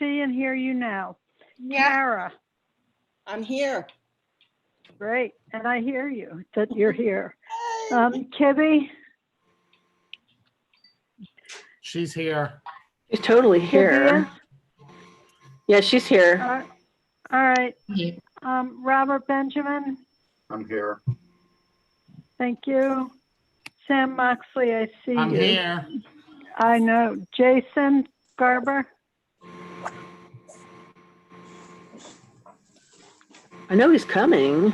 see and hear you now. Yeah, Kara, I'm here. great. And I hear you, that you're here. Kibby, She's here. She's totally Kibby is? here. Yeah, she's here. All right. Robert Benjamin, I'm here. thank you. Sam Moxley, I see I'm you. here. I know. Jason Garber, I know he's coming.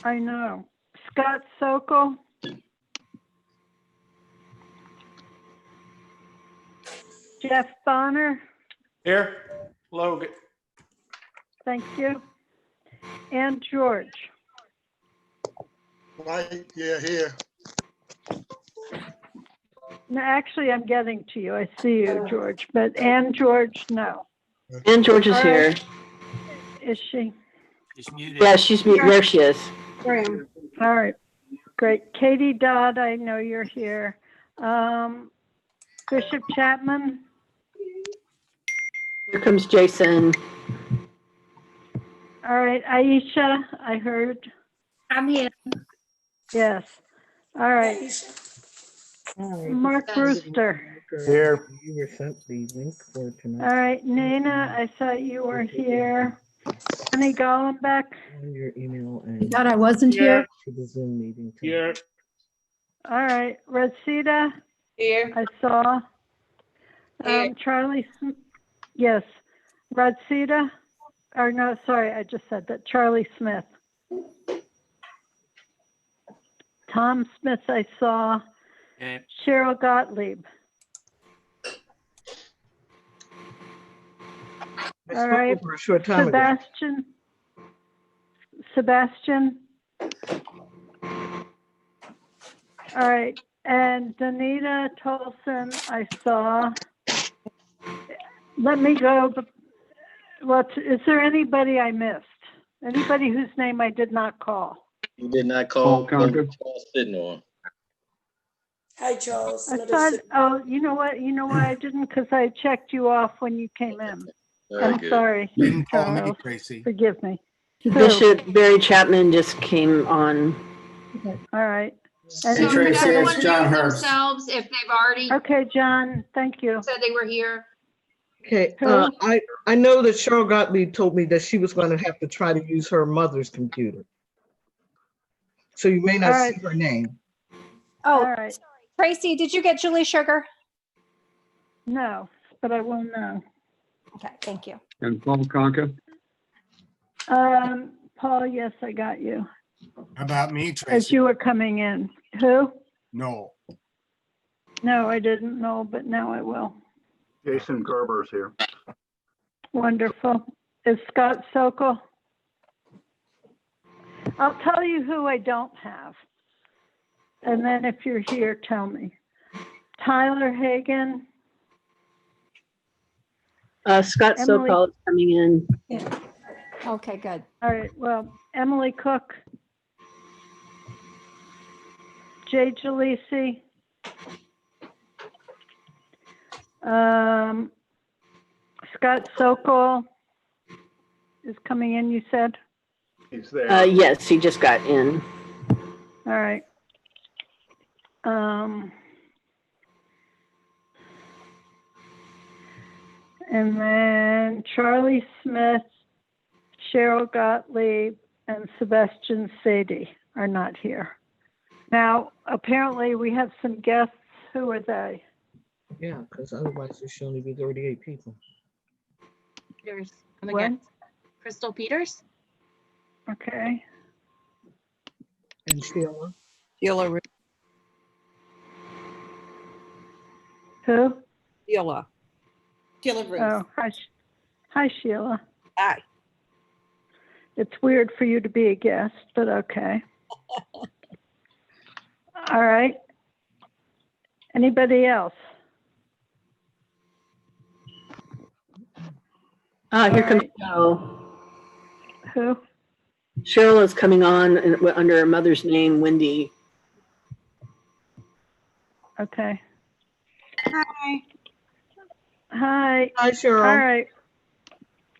I know. Scott Sokol, Jeff Bonner, Here, Logan. thank you. And George. Right, yeah, here. No, actually, I'm getting to you. I see you, George, but Ann George, no. And George is All here. right. Is she? She's muted. Yeah, she's there. She is. Graham. All right, great. Katie Dodd, I know you're here. Bishop Chapman, Here comes Jason. all right. Aisha, I heard. I'm here. Yes. All right. Mark Brewster. Here. You were sent the link for All tonight right. Nina, I thought you were here. Connie Gollenbeck. on your email and God, I wasn't here. to the Zoom meeting. Here. All right. Rosita, Here. I saw. Here. Charlie, yes. Rosita, or no, sorry, I just said that. Charlie Smith. Tom Smith, I saw. Okay. Cheryl Gottlieb. I All spoke right. with her a short time ago. Sebastian. All right. And Danita Tolson, I saw. Let me go. Well, is there anybody I missed? Anybody whose name I did not call? You did not call. Conker. Sitting on. Hi, Charles. I thought, oh, you know what? You know why I didn't? Because I checked you off when you came in. Very I'm good. sorry, You didn't call me, Charles. Tracy. Forgive me. Bishop Barry Chapman just came on. All right. Hey, And Tracy, who it's said- John Hurst. Themselves if they've already Okay, John, thank you. said they were here. Okay, Who? I know that Cheryl Gottlieb told me that she was going to have to try to use her mother's computer. So you may not All right. see her name. All Oh, right. Tracy, did you get Julie Sugar? No, but I will know. Okay, thank you. And Paul Conker? Paul, yes, I got you. How about me, As Tracy? you were coming in. Who? No. No, I didn't know, but now I will. Jason Garber's here. Wonderful. Is Scott Sokol? I'll tell you who I don't have. And then if you're here, tell me. Tyler Hagan, Scott Emily- Sokol is coming in. Yeah. Okay, good. all right, well, Emily Cook, Jay Jalisi, Scott Sokol is coming in, you said? He's there. Yes, he just got in. All right. And then Charlie Smith, Cheryl Gottlieb, and Sebastian Sadie are not here. Now, apparently we have some guests. Who are they? Yeah, because otherwise there should only be 38 people. Peters. What? Crystal Peters. Okay. And Sheila. Sheila. Who? Sheila. Sheila Ruth. Oh, hi, Sheila. Hi. It's weird for you to be a guest, but okay. All right. Anybody else? Here comes right. Cheryl. Who? Cheryl is coming on under her mother's name, Wendy. Okay. Hi. Hi. Hi, Cheryl. All right.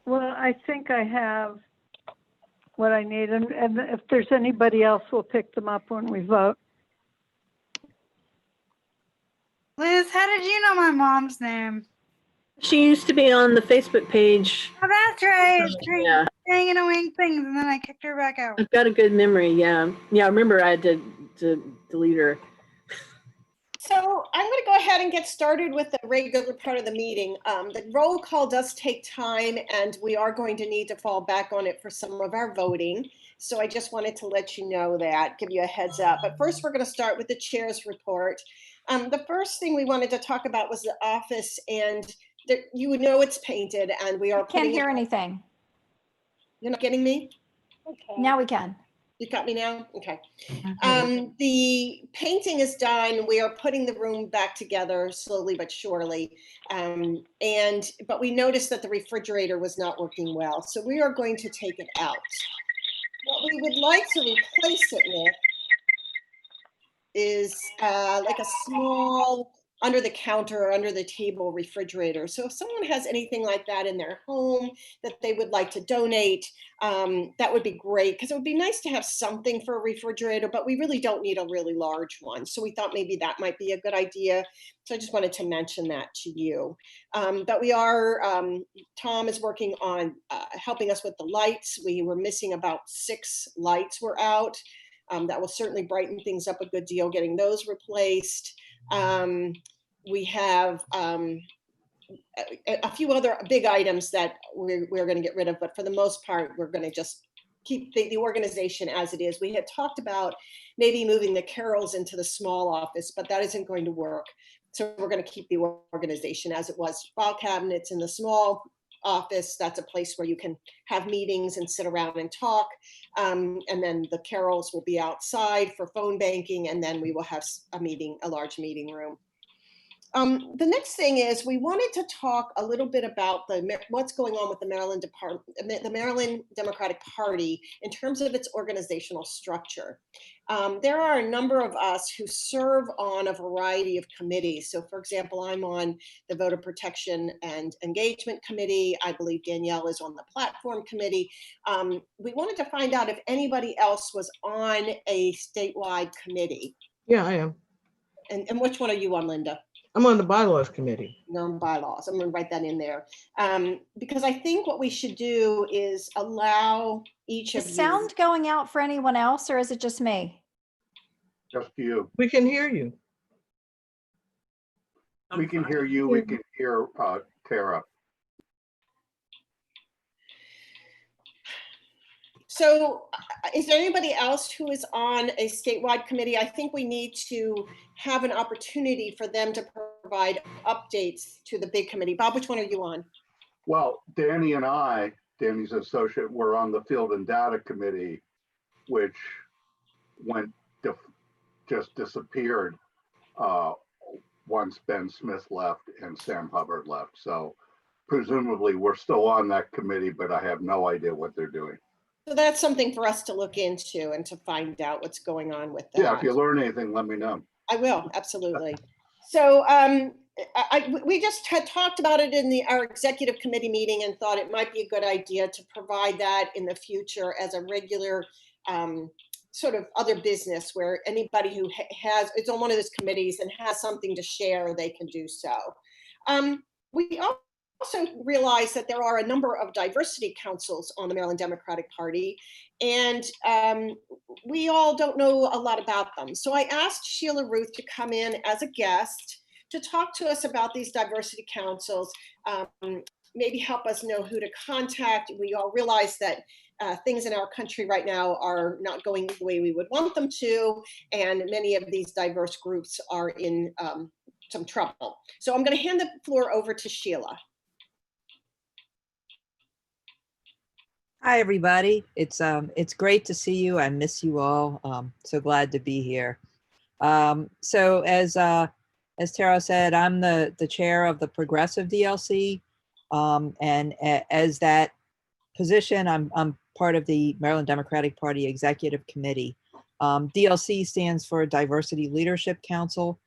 Well, I think I have what I need, and if there's anybody else, we'll pick them up when we vote. Liz, how did you know my mom's name? She used to be on the Facebook page. Oh, that's right. Yeah, Hanging away things, and then I kicked her back out. I've got a good memory. Yeah. Yeah, I remember I had to delete her. So I'm going to go ahead and get started with the regular part of the meeting. The roll call does take time, and we are going to need to fall back on it for some of our voting. So I just wanted to let you know that, give you a heads up. But first, we're going to start with the chair's report. The first thing we wanted to talk about was the office, and you know it's painted, and we are Can't hear anything. You're not getting me? Now we can. You got me now? Okay. The painting is done. We are putting the room back together slowly but surely. But we noticed that the refrigerator was not working well. So we are going to take it out. What we would like to replace it with is like a small under the counter or under the table refrigerator. So if someone has anything like that in their home that they would like to donate, that would be great, because it would be nice to have something for a refrigerator, but we really don't need a really large one. So we thought maybe that might be a good idea. So I just wanted to mention that to you. But we are, Tom is working on helping us with the lights. We were missing about 6 lights were out. That will certainly brighten things up a good deal, getting those replaced. We have a few other big items that we're going to get rid of, but for the most part, we're going to just keep the organization as it is. We had talked about maybe moving the carols into the small office, but that isn't going to work. So we're going to keep the organization as it was. File cabinets in the small office, that's a place where you can have meetings and sit around and talk. And then the carols will be outside for phone banking, and then we will have a large meeting room. The next thing is we wanted to talk a little bit about what's going on with the Maryland Democratic Party in terms of its organizational structure. There are a number of us who serve on a variety of committees. So for example, I'm on the Voter Protection and Engagement Committee. I believe Danielle is on the Platform Committee. We wanted to find out if anybody else was on a statewide committee. Yeah, I am. And which one are you on, Linda? I'm on the bylaws committee. No bylaws. I'm going to write that in there. Because I think what we should do is allow each of Is you. sound going out for anyone else, or is it just me? Just you. We can hear you. We can hear you. We can hear Tara. So is there anybody else who is on a statewide committee? I think we need to have an opportunity for them to provide updates to the big committee. Bob, which one are you on? Well, Danny and I, Danny's associate, were on the Field and Data Committee, which just disappeared once Ben Smith left and Sam Hubbard left. So presumably we're still on that committee, but I have no idea what they're doing. So that's something for us to look into and to find out what's going on with that. Yeah, if you learn anything, let me know. I will, absolutely. So we just had talked about it in our executive committee meeting and thought it might be a good idea to provide that in the future as a regular sort of other business where anybody who is on one of those committees and has something to share, they can do so. We also realize that there are a number of diversity councils on the Maryland Democratic Party, and we all don't know a lot about them. So I asked Sheila Ruth to come in as a guest to talk to us about these diversity councils, maybe help us know who to contact. We all realize that things in our country right now are not going the way we would want them to, and many of these diverse groups are in some trouble. So I'm going to hand the floor over to Sheila. Hi, everybody. It's great to see you. I miss you all. So glad to be here. So as Tara said, I'm the chair of the Progressive DLC, and as that position, I'm part of the Maryland Democratic Party Executive Committee. DLC stands for Diversity Leadership Council.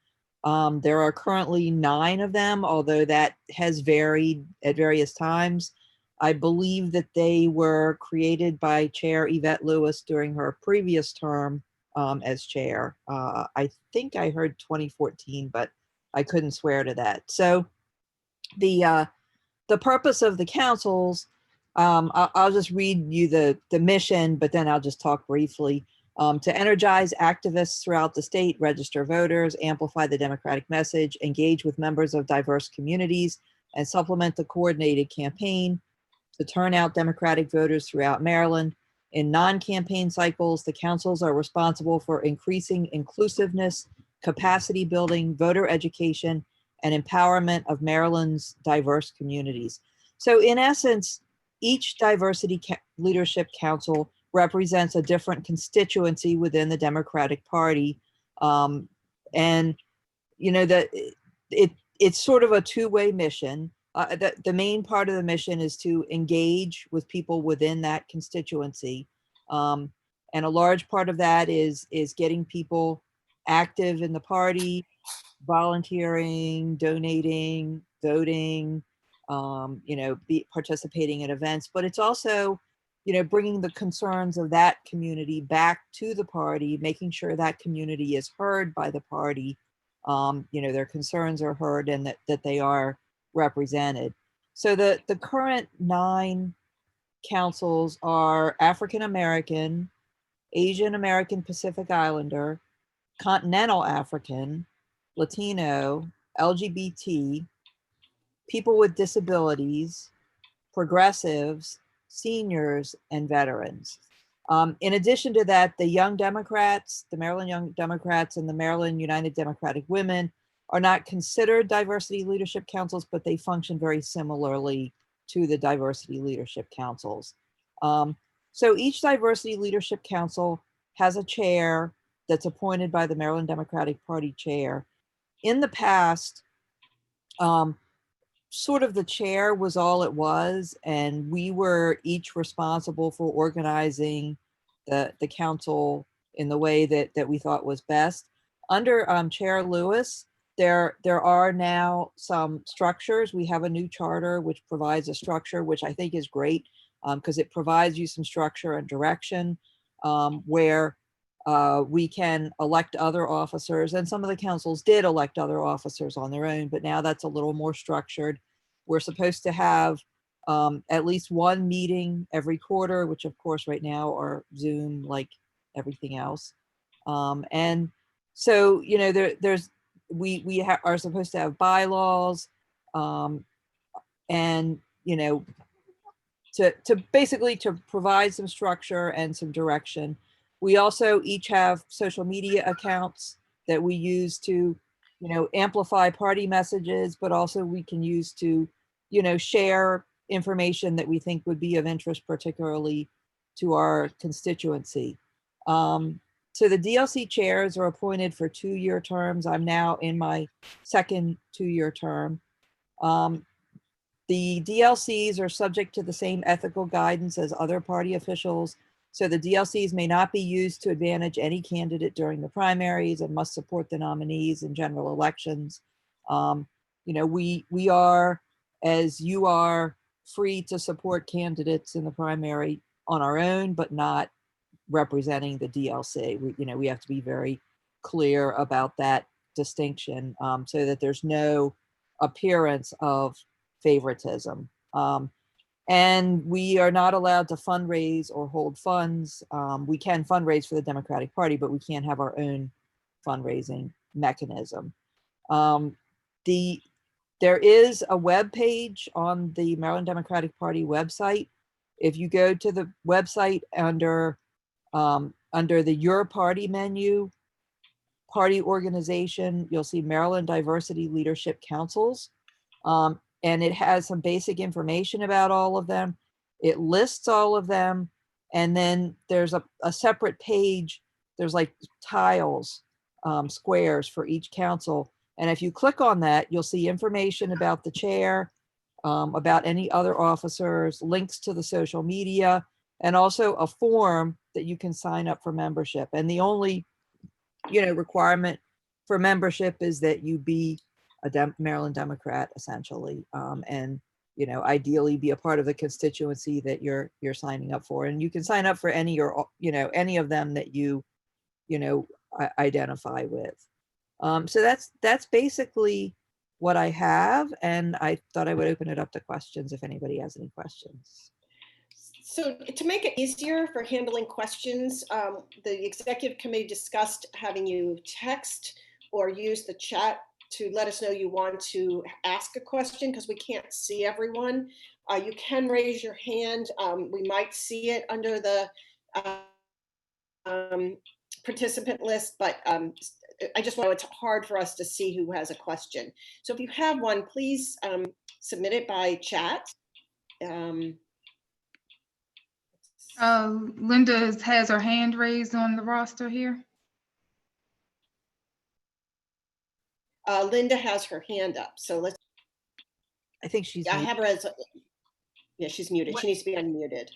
There are currently 9 of them, although that has varied at various times. I believe that they were created by Chair Yvette Lewis during her previous term as chair. I think I heard 2014, but I couldn't swear to that. So the purpose of the councils, I'll just read you the mission, but then I'll just talk briefly. To energize activists throughout the state, register voters, amplify the democratic message, engage with members of diverse communities, and supplement the coordinated campaign to turn out Democratic voters throughout Maryland. In non-campaign cycles, the councils are responsible for increasing inclusiveness, capacity building, voter education, and empowerment of Maryland's diverse communities. So in essence, each diversity leadership council represents a different constituency within the Democratic Party. And you know that it's sort of a two-way mission. The main part of the mission is to engage with people within that constituency. And a large part of that is getting people active in the party, volunteering, donating, voting, participating in events, but it's also, bringing the concerns of that community back to the party, making sure that community is heard by the party, their concerns are heard and that they are represented. So the current 9 councils are African American, Asian American Pacific Islander, Continental African, Latino, LGBT, people with disabilities, progressives, seniors, and veterans. In addition to that, the Young Democrats, the Maryland Young Democrats, and the Maryland United Democratic Women are not considered diversity leadership councils, but they function very similarly to the diversity leadership councils. So each diversity leadership council has a chair that's appointed by the Maryland Democratic Party chair. In the past, sort of the chair was all it was, and we were each responsible for organizing the council in the way that we thought was best. Under Chair Lewis, there are now some structures. We have a new charter which provides a structure, which I think is great because it provides you some structure and direction where we can elect other officers, and some of the councils did elect other officers on their own, but now that's a little more structured. We're supposed to have at least one meeting every quarter, which of course right now are Zoom like everything else. And so, we are supposed to have bylaws and, to basically to provide some structure and some direction. We also each have social media accounts that we use to, amplify party messages, but also we can use to, share information that we think would be of interest, particularly to our constituency. So the DLC chairs are appointed for 2-year terms. I'm now in my second 2-year term. The DLCs are subject to the same ethical guidance as other party officials. So the DLCs may not be used to advantage any candidate during the primaries and must support the nominees in general elections. We are, as you are, free to support candidates in the primary on our own, but not representing the DLC. We have to be very clear about that distinction so that there's no appearance of favoritism. And we are not allowed to fundraise or hold funds. We can fundraise for the Democratic Party, but we can't have our own fundraising mechanism. There is a web page on the Maryland Democratic Party website. If you go to the website under the Your Party menu, party organization, you'll see Maryland Diversity Leadership Councils. And it has some basic information about all of them. It lists all of them. And then there's a separate page. There's like tiles, squares for each council. And if you click on that, you'll see information about the chair, about any other officers, links to the social media, and also a form that you can sign up for membership. And the only, requirement for membership is that you be a Maryland Democrat, essentially. And ideally be a part of the constituency that you're signing up for. And you can sign up for any or, any of them that you identify with. So that's basically what I have. And I thought I would open it up to questions if anybody has any questions. So to make it easier for handling questions, the executive committee discussed having you text or use the chat to let us know you want to ask a question, because we can't see everyone. You can raise your hand. We might see it under the participant list, but I just know it's hard for us to see who has a question. So if you have one, please submit it by chat. Linda has her hand raised on the roster here. Linda has her hand up, so let's. I think she's. I have her as. Yeah, she's muted. She needs to be unmuted.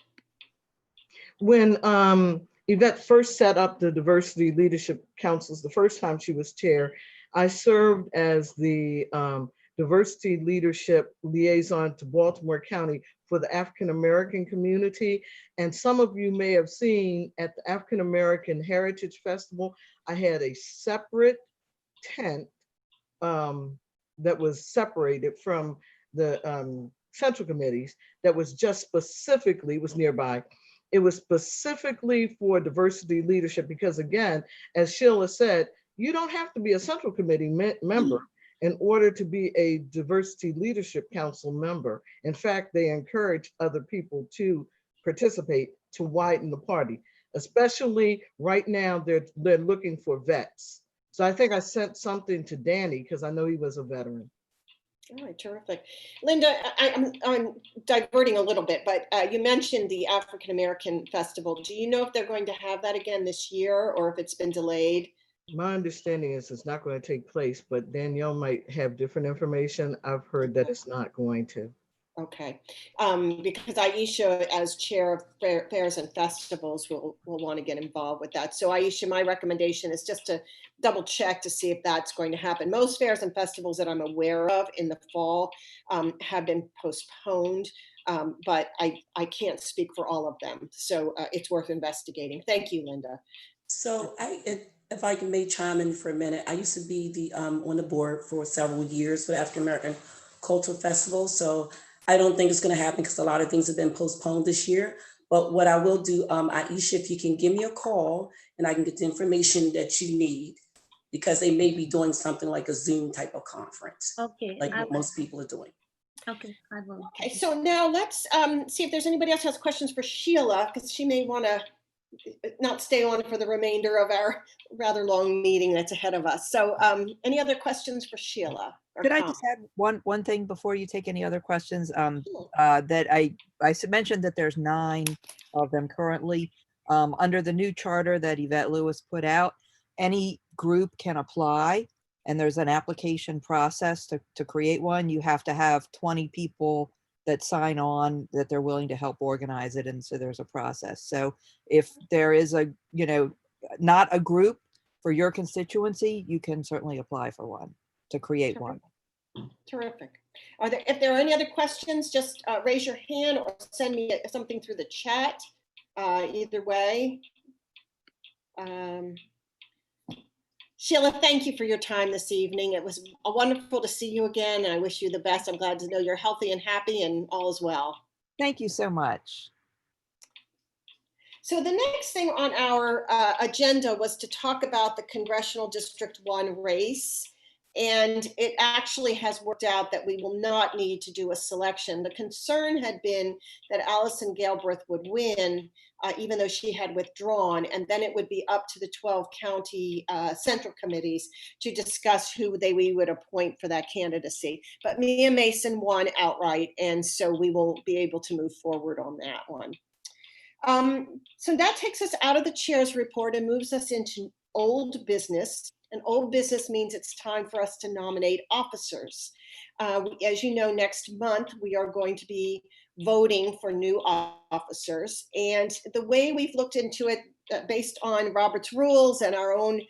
When Yvette first set up the Diversity Leadership Councils, the first time she was chair, I served as the Diversity Leadership Liaison to Baltimore County for the African American community. And some of you may have seen at the African American Heritage Festival, I had a separate tent that was separated from the central committees that was just specifically, was nearby. It was specifically for diversity leadership, because again, as Sheila said, you don't have to be a central committee member in order to be a diversity leadership council member. In fact, they encourage other people to participate to widen the party, especially right now they're looking for vets. So I think I sent something to Danny because I know he was a veteran. All right, terrific. Linda, I'm diverting a little bit, but you mentioned the African American Festival. Do you know if they're going to have that again this year or if it's been delayed? My understanding is it's not going to take place, but Danielle might have different information. I've heard that it's not going to. Okay, because Aisha, as chair of fairs and festivals, will want to get involved with that. So Aisha, my recommendation is just to double check to see if that's going to happen. Most fairs and festivals that I'm aware of in the fall have been postponed, but I can't speak for all of them. So it's worth investigating. Thank you, Linda. So if I may chime in for a minute, I used to be the on the board for several years for the African American Cultural Festival. So I don't think it's going to happen because a lot of things have been postponed this year. But what I will do, Aisha, if you can give me a call and I can get the information that you need, because they may be doing something like a Zoom type of conference. Okay. Like what most people are doing. Okay, I will. Okay, so now let's see if there's anybody else who has questions for Sheila, because she may want to not stay on for the remainder of our rather long meeting that's ahead of us. So any other questions for Sheila? Could I just add one thing before you take any other questions? That I mentioned that there's 9 of them currently. Under the new charter that Yvette Lewis put out, any group can apply, and there's an application process to create one. You have to have 20 people that sign on that they're willing to help organize it. And so there's a process. So if there is not a group for your constituency, you can certainly apply for one to create one. Terrific. If there are any other questions, just raise your hand or send me something through the chat. Either way. Sheila, thank you for your time this evening. It was wonderful to see you again, and I wish you the best. I'm glad to know you're healthy and happy and all is well. Thank you so much. So the next thing on our agenda was to talk about the Congressional District 1 race. And it actually has worked out that we will not need to do a selection. The concern had been that Allison Galbraith would win, even though she had withdrawn, and then it would be up to the 12 county central committees to discuss who we would appoint for that candidacy. But Mia Mason won outright, and so we will be able to move forward on that one. So that takes us out of the chair's report and moves us into old business. And old business means it's time for us to nominate officers. As you know, next month, we are going to be voting for new officers. And the way we've looked into it, based on Robert's rules and our own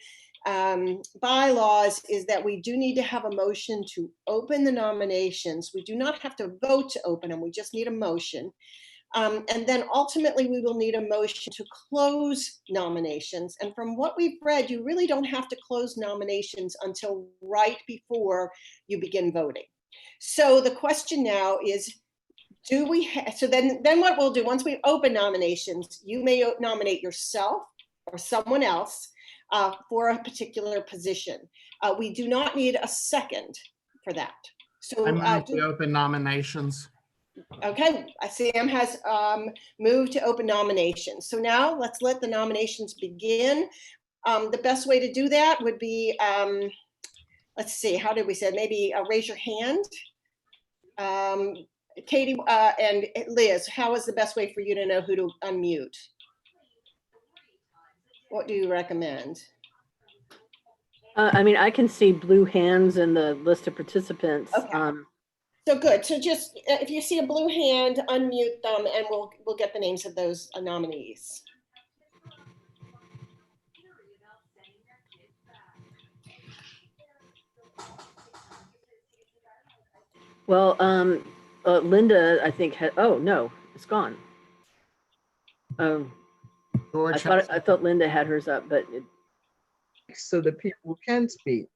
bylaws is that we do need to have a motion to open the nominations. We do not have to vote to open them. We just need a motion. And then ultimately we will need a motion to close nominations. And from what we've read, you really don't have to close nominations until right before you begin voting. So the question now is, do we so then what we'll do, once we open nominations, you may nominate yourself or someone else for a particular position. We do not need a second for that. So I move we open nominations. okay, Sam has moved to open nominations. So now let's let the nominations begin. The best way to do that would be, let's see, how did we say, maybe raise your hand. Katie and Liz, how is the best way for you to know who to unmute? What do you recommend? I mean, I can see blue hands in the list of participants. Okay. So good. So just if you see a blue hand, unmute them, and we'll get the names of those nominees. Well, Linda, I think had. Oh no, it's gone. George, I thought Linda had hers up, but so that people can speak.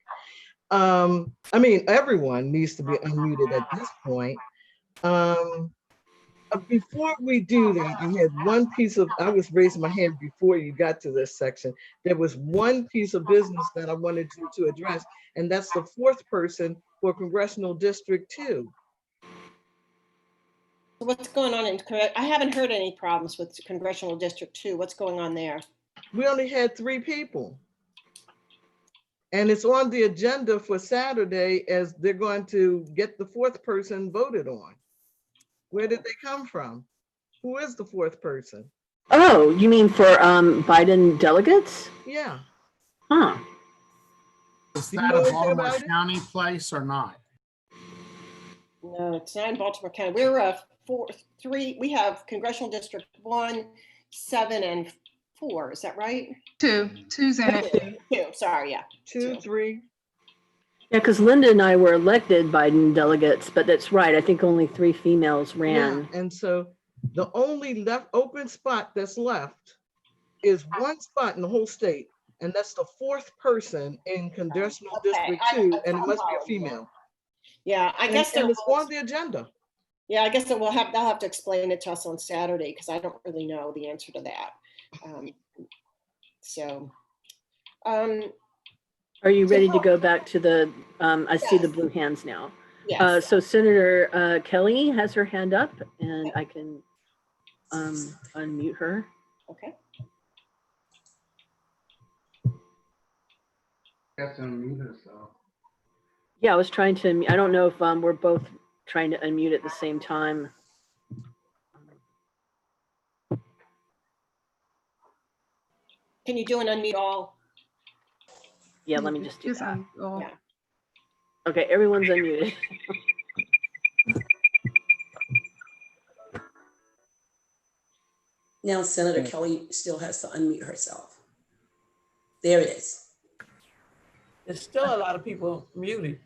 I mean, everyone needs to be unmuted at this point. Before we do that, I had one piece of, I was raising my hand before you got to this section. There was one piece of business that I wanted you to address, and that's the fourth person for Congressional District 2. What's going on in, I haven't heard any problems with Congressional District 2. What's going on there? We only had 3 people. And it's on the agenda for Saturday as they're going to get the 4th person voted on. Where did they come from? Who is the 4th person? oh, you mean for Biden delegates? Yeah. Huh. is Do you that know a anything Baltimore about it? County place or not? No, it's not in Baltimore County. We're we have Congressional District 1, 7, and 4. Is that right? 2's in it. 2, sorry, yeah. 2, 3. Yeah, because Linda and I were elected Biden delegates, but that's right. I think only 3 females ran. Yeah, and so the only open spot that's left is one spot in the whole state, and that's the 4th person in Congressional District 2, and it must be a female. Yeah, I guess And it's on the agenda. yeah, I guess that they'll have to explain it to us on Saturday because I don't really know the answer to that. Are you ready to go back to the, I see the blue hands now. Yes. So Senator Kelly has her hand up and I can unmute her. Okay. Got to unmute herself. Yeah, I was trying to, I don't know if we're both trying to unmute at the same time. Can you do an unmute all? Yeah, let me just do that. Yeah. Okay, everyone's unmuted. Now Senator Kelly still has to unmute herself. There it is. There's still a lot of people muted.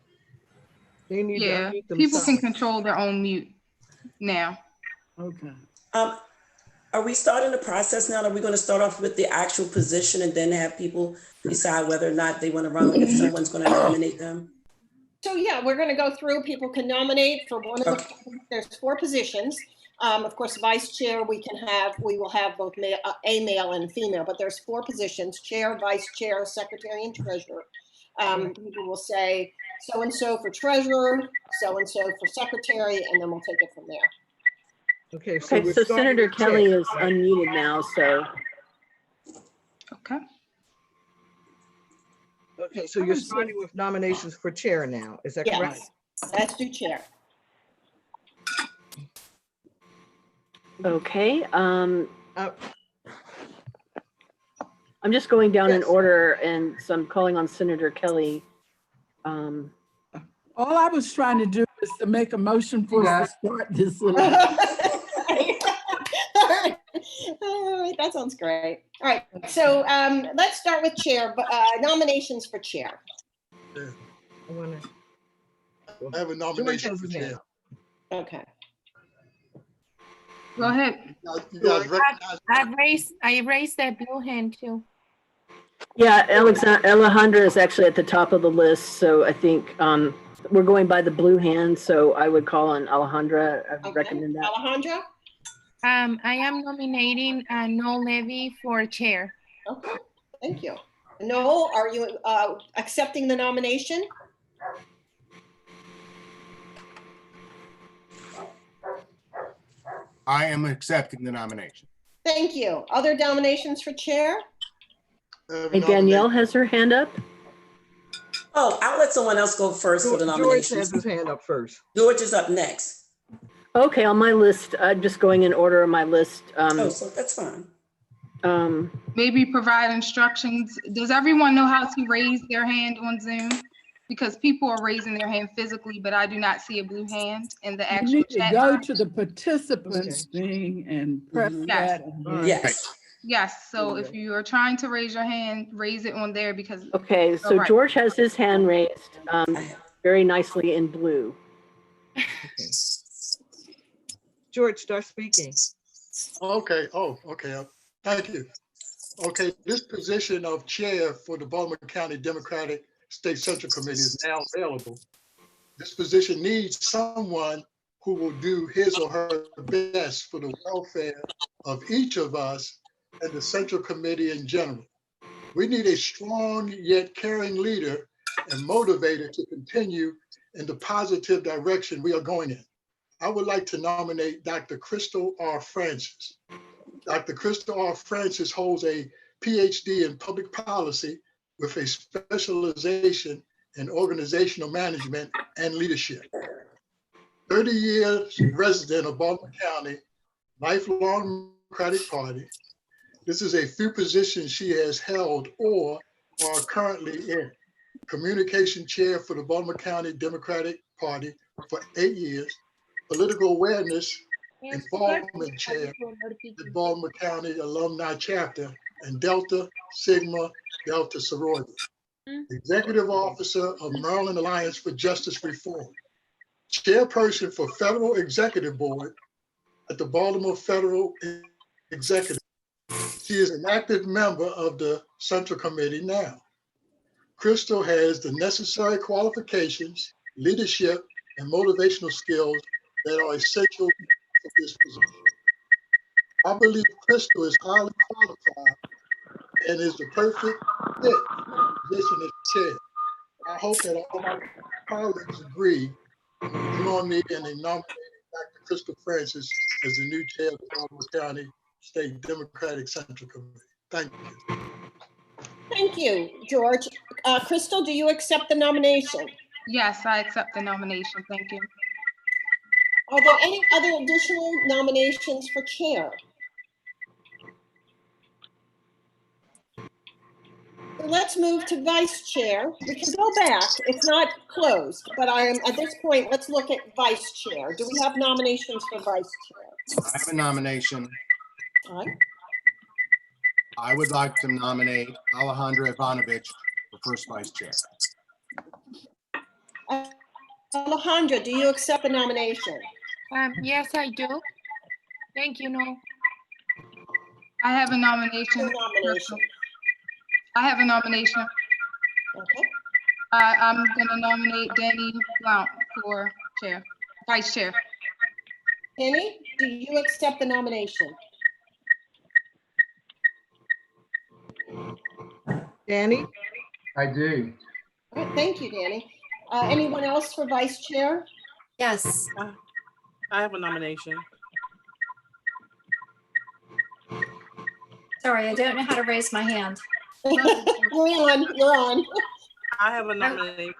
They need to Yeah, unmute people can themselves. control their own mute now. Okay. Are we starting the process now? Are we going to start off with the actual position and then have people decide whether or not they want to run, if someone's going to nominate them? So yeah, we're going to go through. People can nominate for one of the. There's 4 positions. Of course, vice chair we will have both a male and female, but there's 4 positions: chair, vice chair, secretary, and treasurer. People will say so and so for treasurer, so and so for secretary, and then we'll take it from there. Okay, so, Okay, so Senator Kelly is unmuted now, so. Okay. Okay, so you're starting with nominations for chair now, is that correct? Yes, let's do chair. Okay, I'm just going down in order, and so I'm calling on Senator Kelly. All I was trying to do is to make a motion for us to start this. All right, that's sounds great. All right, so let's start with chair, nominations for chair. I have a nomination for chair. Okay. Go ahead. You guys recognize I raised that blue hand too. Yeah, Alejandra is actually at the top of the list, so I think we're going by the blue hand, so I would call on Alejandra. I would recommend that. Alejandra? I am nominating Noel Levy for chair. Okay, thank you. Noel, are you accepting the nomination? I am accepting the nomination. Thank you. Other nominations for chair? Hey, Danielle has her hand up. Oh, I'll let someone else go first for the George nominations. has his hand up first. George is up next. Okay, on my list, I'm just going in order of my list. So that's fine. Maybe provide instructions. Does everyone know how to raise their hand on Zoom? Because people are raising their hand physically, but I do not see a blue hand in the You actual need to chat go box. to the participants thing and press Yes. that. and Yes. Yes, so if you are trying to raise your hand, raise it on there because. Okay, so right. George has his hand raised very nicely in blue. George, start speaking. Okay. Oh, okay. Thank you. Okay, this position of chair for the Baltimore County Democratic State Central Committee is now available. This position needs someone who will do his or her best for the welfare of each of us and the Central Committee in general. We need a strong yet caring leader and motivator to continue in the positive direction we are going in. I would like to nominate Dr. Crystal R. Francis. Dr. Crystal R. Francis holds a PhD in public policy with a specialization in organizational management and leadership. 30 years resident of Baltimore County, lifelong Democratic Party. This is a few positions she has held or are currently in. Communication chair for the Baltimore County Democratic Party for 8 years. Political awareness involvement chair at Baltimore County Alumni Chapter and Delta Sigma Delta Sorority. Executive Officer of Maryland Alliance for Justice Reform. Chairperson for Federal Executive Board at the Baltimore Federal Executive. She is an active member of the Central Committee now. Crystal has the necessary qualifications, leadership, and motivational skills that are essential for this position. I believe Crystal is highly qualified and is the perfect fit for the position as chair. I hope that all my colleagues agree and join me in nominating Dr. Crystal Francis as the new chair of the Baltimore County State Democratic Central Committee. Thank you. Thank you, George. Crystal, do you accept the nomination? Yes, I accept the nomination. Thank you. Are there any other additional nominations for chair? So let's move to vice chair. We can go back. It's not closed, but at this point, let's look at vice chair. Do we have nominations for vice chair? I have a nomination. All right. I would like to nominate Alejandra Ivanovich for first vice chair. Alejandra, do you accept the nomination? Yes, I do. Thank you, Noel. I have a nomination. I have a nomination. Okay. I'm gonna nominate Danny Blount for chair, vice chair. Danny, do you accept the nomination? Danny? I do. All right, thank you, Danny. Anyone else for vice chair? Yes. I have a nomination. Sorry, I don't know how to raise my hand. You're on. I have a nomination.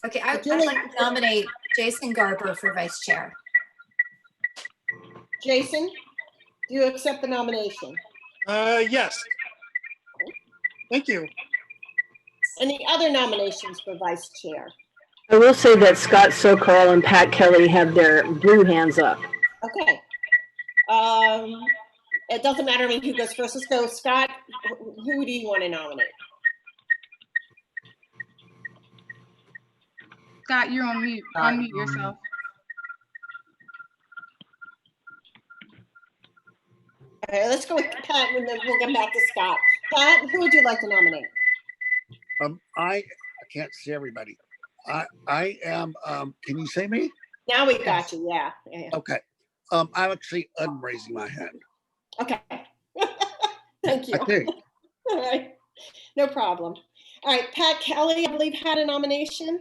Okay, I'd like to nominate Jason Garber for vice chair. Jason, do you accept the nomination? Yes. Thank you. Any other nominations for vice chair? I will say that Scott Sokol and Pat Kelly have their blue hands up. Okay. it doesn't matter to me who goes first. Let's go, Scott. Who do you want to nominate? Scott, you're on mute. Unmute yourself. Okay, let's go with Pat, and then we'll get back to Scott. Pat, who would you like to nominate? I can't see everybody. I am, can you see me? Now we got you, yeah. Okay. I'm actually unraising my hand. Okay. Thank you. I think. All right, no problem. All right, Pat Kelly, I believe, had a nomination.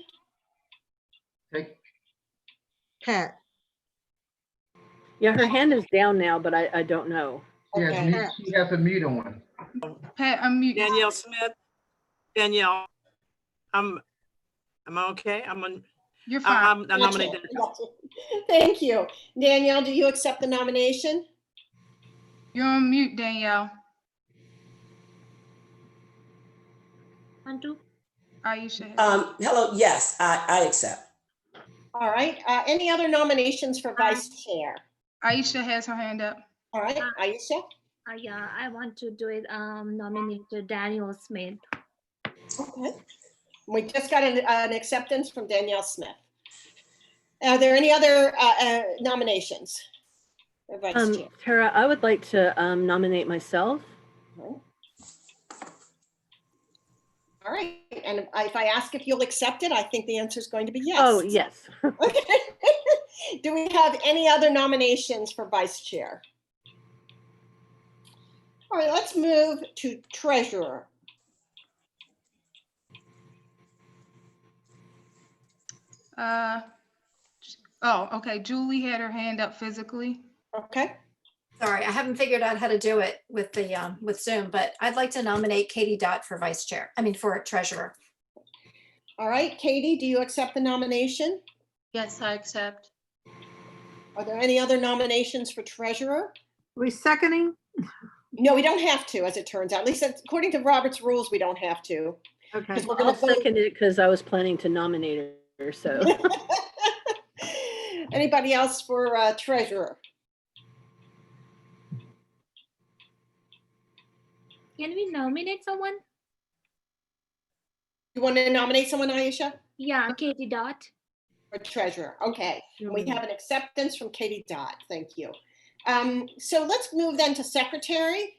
Pat. Yeah, her hand is down now, but I don't know. Okay. She has a mute on. Pat, unmute. Danielle Smith. Danielle, am I okay? You're fine. I'm nominating. Thank you. Danielle, do you accept the nomination? You're on mute, Danielle. Aisha. Hello, yes, I accept. All right, any other nominations for vice chair? Aisha has her hand up. All right, Aisha? Yeah, I want to do it, nominate Daniel Smith. Okay. We just got an acceptance from Danielle Smith. Are there any other nominations? for vice chair? Tara, I would like to nominate myself. All right, and if I ask if you'll accept it, I think the answer is going to be yes. Oh, yes. Okay. Do we have any other nominations for vice chair? All right, let's move to treasurer. Okay. Julie had her hand up physically. Okay. Sorry, I haven't figured out how to do it with the with Zoom, but I'd like to nominate Katie Dott for vice chair. I mean, for treasurer. All right, Katie, do you accept the nomination? Yes, I accept. Are there any other nominations for treasurer? We seconding? No, we don't have to, as it turns out. At least according to Robert's rules, we don't have to. Okay. Because we're I'll going to second it because I was planning to nominate her. So, Anybody else for treasurer? Can we nominate someone? You want to nominate someone, Aisha? Yeah, Katie Dott. For treasurer, okay. And we have an acceptance from Katie Dott, thank you. So let's move then to secretary.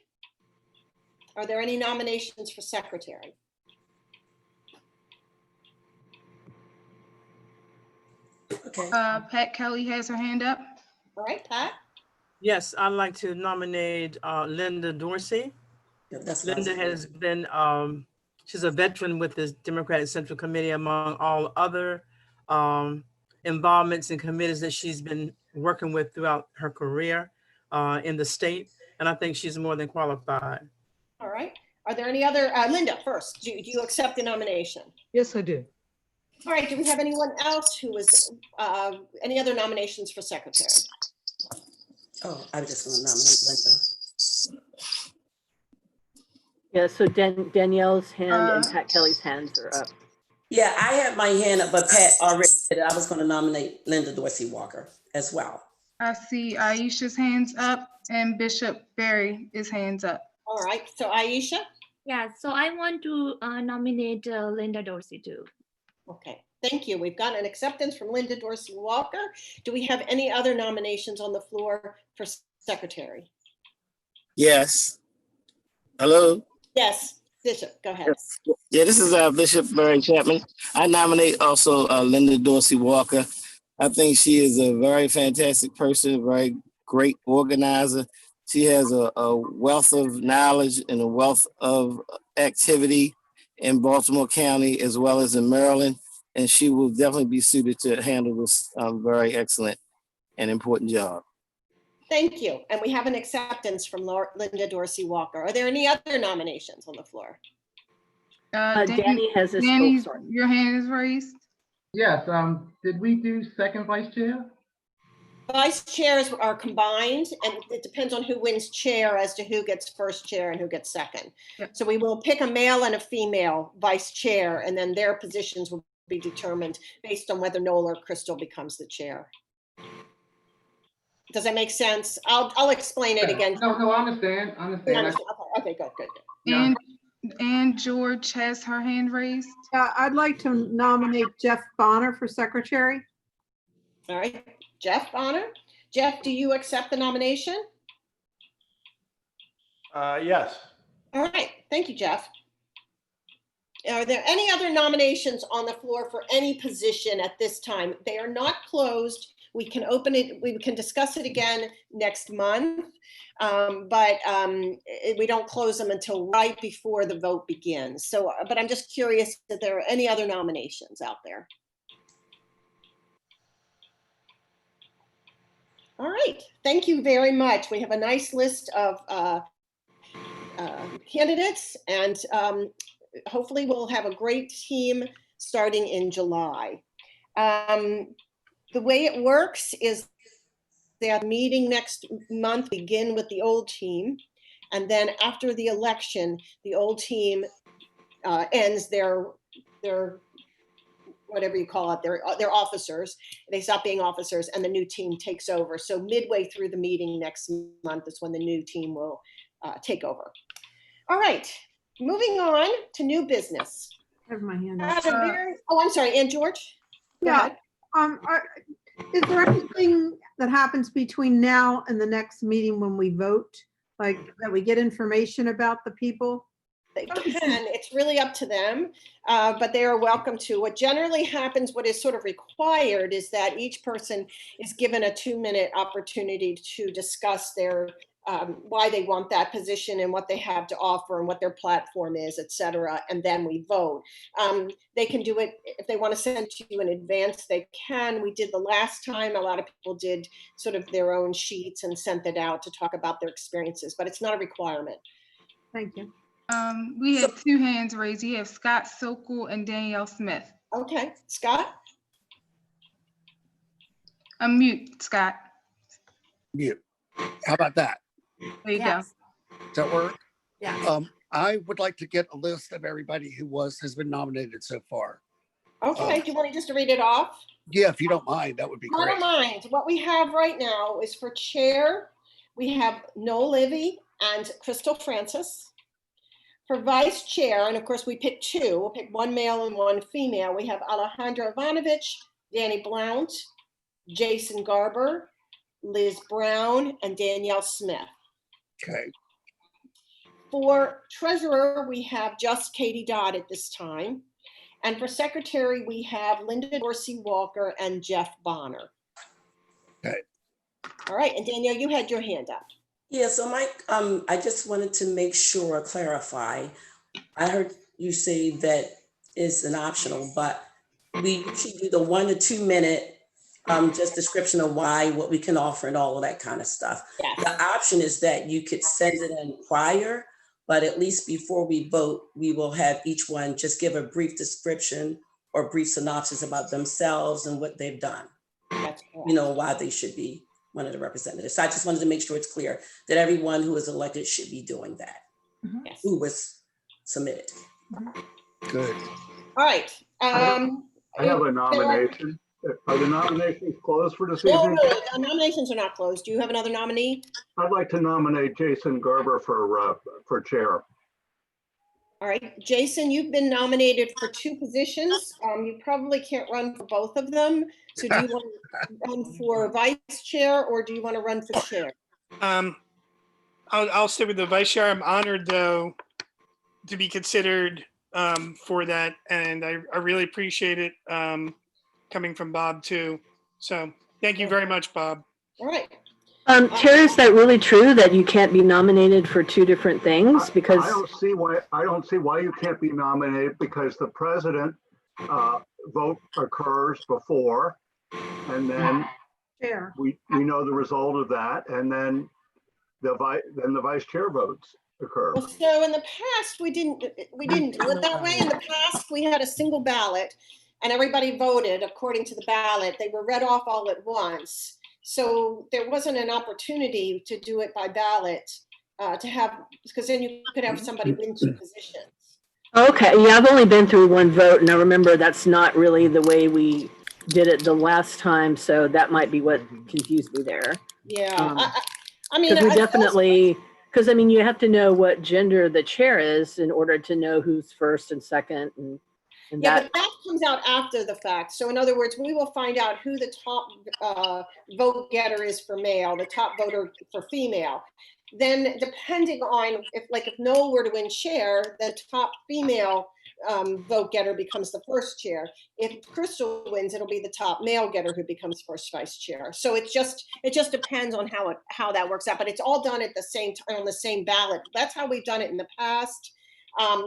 Are there any nominations for secretary? Okay. Pat Kelly has her hand up. All right, Pat. Yes, I'd like to nominate Linda Dorsey. Yeah, that's Linda has been, she's a veteran with the Democratic Central Committee among all other involvements and committees that she's been working with throughout her career in the state. And I think she's more than qualified. All right. Are there any other, Linda first, do you accept the nomination? Yes, I do. All right, do we have anyone else who is, any other nominations for secretary? Oh, I was just going to nominate Linda. yeah, so Danielle's hand and Pat Kelly's hands are up. Yeah, I had my hand up, but Pat already did it. I was going to nominate Linda Dorsey Walker as well. I see Aisha's hands up and Bishop Barry is hands up. All right, so Aisha? Yeah, so I want to nominate Linda Dorsey too. Okay, thank you. We've got an acceptance from Linda Dorsey Walker. Do we have any other nominations on the floor for secretary? Yes. Hello? Yes, Bishop, go ahead. Yeah, this is Bishop Barry Chapman. I nominate also Linda Dorsey Walker. I think she is a very fantastic person, very great organizer. She has a wealth of knowledge and a wealth of activity in Baltimore County as well as in Maryland. And she will definitely be suited to handle this very excellent and important job. Thank you. And we have an acceptance from Linda Dorsey Walker. Are there any other nominations on the floor? Danny has his, Danny, sorry. your hand is raised. Yes, did we do second vice chair? Vice chairs are combined, and it depends on who wins chair as to who gets first chair and who gets second. Yep. So we will pick a male and a female vice chair, and then their positions will be determined based on whether Noel or Crystal becomes the chair. Does that make sense? I'll explain it again. No, I understand. I You understand. understand? Okay, good. Yeah. And George has her hand raised. Yeah, I'd like to nominate Jeff Bonner for secretary. All right, Jeff Bonner. Jeff, do you accept the nomination? Yes. All right, thank you, Jeff. Are there any other nominations on the floor for any position at this time? They are not closed. We can open it, we can discuss it again next month, but we don't close them until right before the vote begins. So, but I'm just curious if there are any other nominations out there. All right, thank you very much. We have a nice list of candidates, and hopefully we'll have a great team starting in July. The way it works is that meeting next month begin with the old team, and then after the election, the old team ends their whatever you call it, their officers. They stop being officers, and the new team takes over. So midway through the meeting next month is when the new team will take over. All right, moving on to new business. I have my hand up. Oh, I'm sorry, Ann George. Go Yeah. ahead. Is there anything that happens between now and the next meeting when we vote? Like that we get information about the people? They can, it's really up to them, but they are welcome to. What generally happens, what is sort of required is that each person is given a 2-minute opportunity to discuss their why they want that position and what they have to offer and what their platform is, et cetera, and then we vote. They can do it, if they want to send to you in advance, they can. We did the last time, a lot of people did sort of their own sheets and sent it out to talk about their experiences, but it's not a requirement. Thank you. We have 2 hands raised. You have Scott Sokol and Danielle Smith. Okay, Scott? Unmute, Scott. Mute. How about that? There you go. Does that work? Yeah. I would like to get a list of everybody who has been nominated so far. Okay, do you want me just to read it off? Yeah, if you don't mind, that would be I great. don't mind. What we have right now is for chair, we have Noel Livy and Crystal Francis. For vice chair, and of course we pick 2, we'll pick 1 male and 1 female. We have Alejandra Ivanovich, Danny Blount, Jason Garber, Liz Brown, and Danielle Smith. Okay. For treasurer, we have just Katie Dodd at this time. And for secretary, we have Linda Dorsey Walker and Jeff Bonner. Okay. All right, and Danielle, you had your hand up. Yeah, so Mike, I just wanted to make sure, clarify. I heard you say that is an optional, but we should do the 1 to 2 minute just description of why, what we can offer and all of that kind of stuff. Yes. The option is that you could send it in prior, but at least before we vote, we will have each one just give a brief description or brief synopsis about themselves and what they've done. That's correct. You know, why they should be one of the representatives. So I just wanted to make sure it's clear that everyone who is elected should be doing that, Yes. who was submitted. Good. All right. I have a nomination. Are the nominations closed for this No, evening? the nominations are not closed. Do you have another nominee? I'd like to nominate Jason Garber for chair. All right, Jason, you've been nominated for 2 positions. You probably can't run for both of them. So do you want to run for vice chair or do you want to run for chair? I'll stay with the vice chair. I'm honored, though, to be considered for that, and I really appreciate it coming from Bob too. So thank you very much, Bob. All right. Chair, is that really true that you can't be nominated for 2 different things? Because I don't see why you can't be nominated, because the president vote occurs before, and then we know the result of that, and then the vice chair votes occur. Well, so in the past, we didn't do it that way. In the past, we had a single ballot and everybody voted according to the ballot. They were read off all at once. So there wasn't an opportunity to do it by ballot because then you could have somebody win 2 positions. okay, yeah, I've only been through 1 vote, and I remember that's not really the way we did it the last time, so that might be what confused me there. Yeah, Um, I mean, Because we I- definitely, because I mean, you have to know what gender the chair is in order to know who's first and second and yeah, that. but that comes out after the fact. So in other words, we will find out who the top vote getter is for male, the top voter for female. Then depending on if Noel were to win chair, the top female vote getter becomes the first chair. If Crystal wins, it'll be the top male getter who becomes first vice chair. So it just depends on how that works out. But it's all done at the same time on the same ballot. That's how we've done it in the past.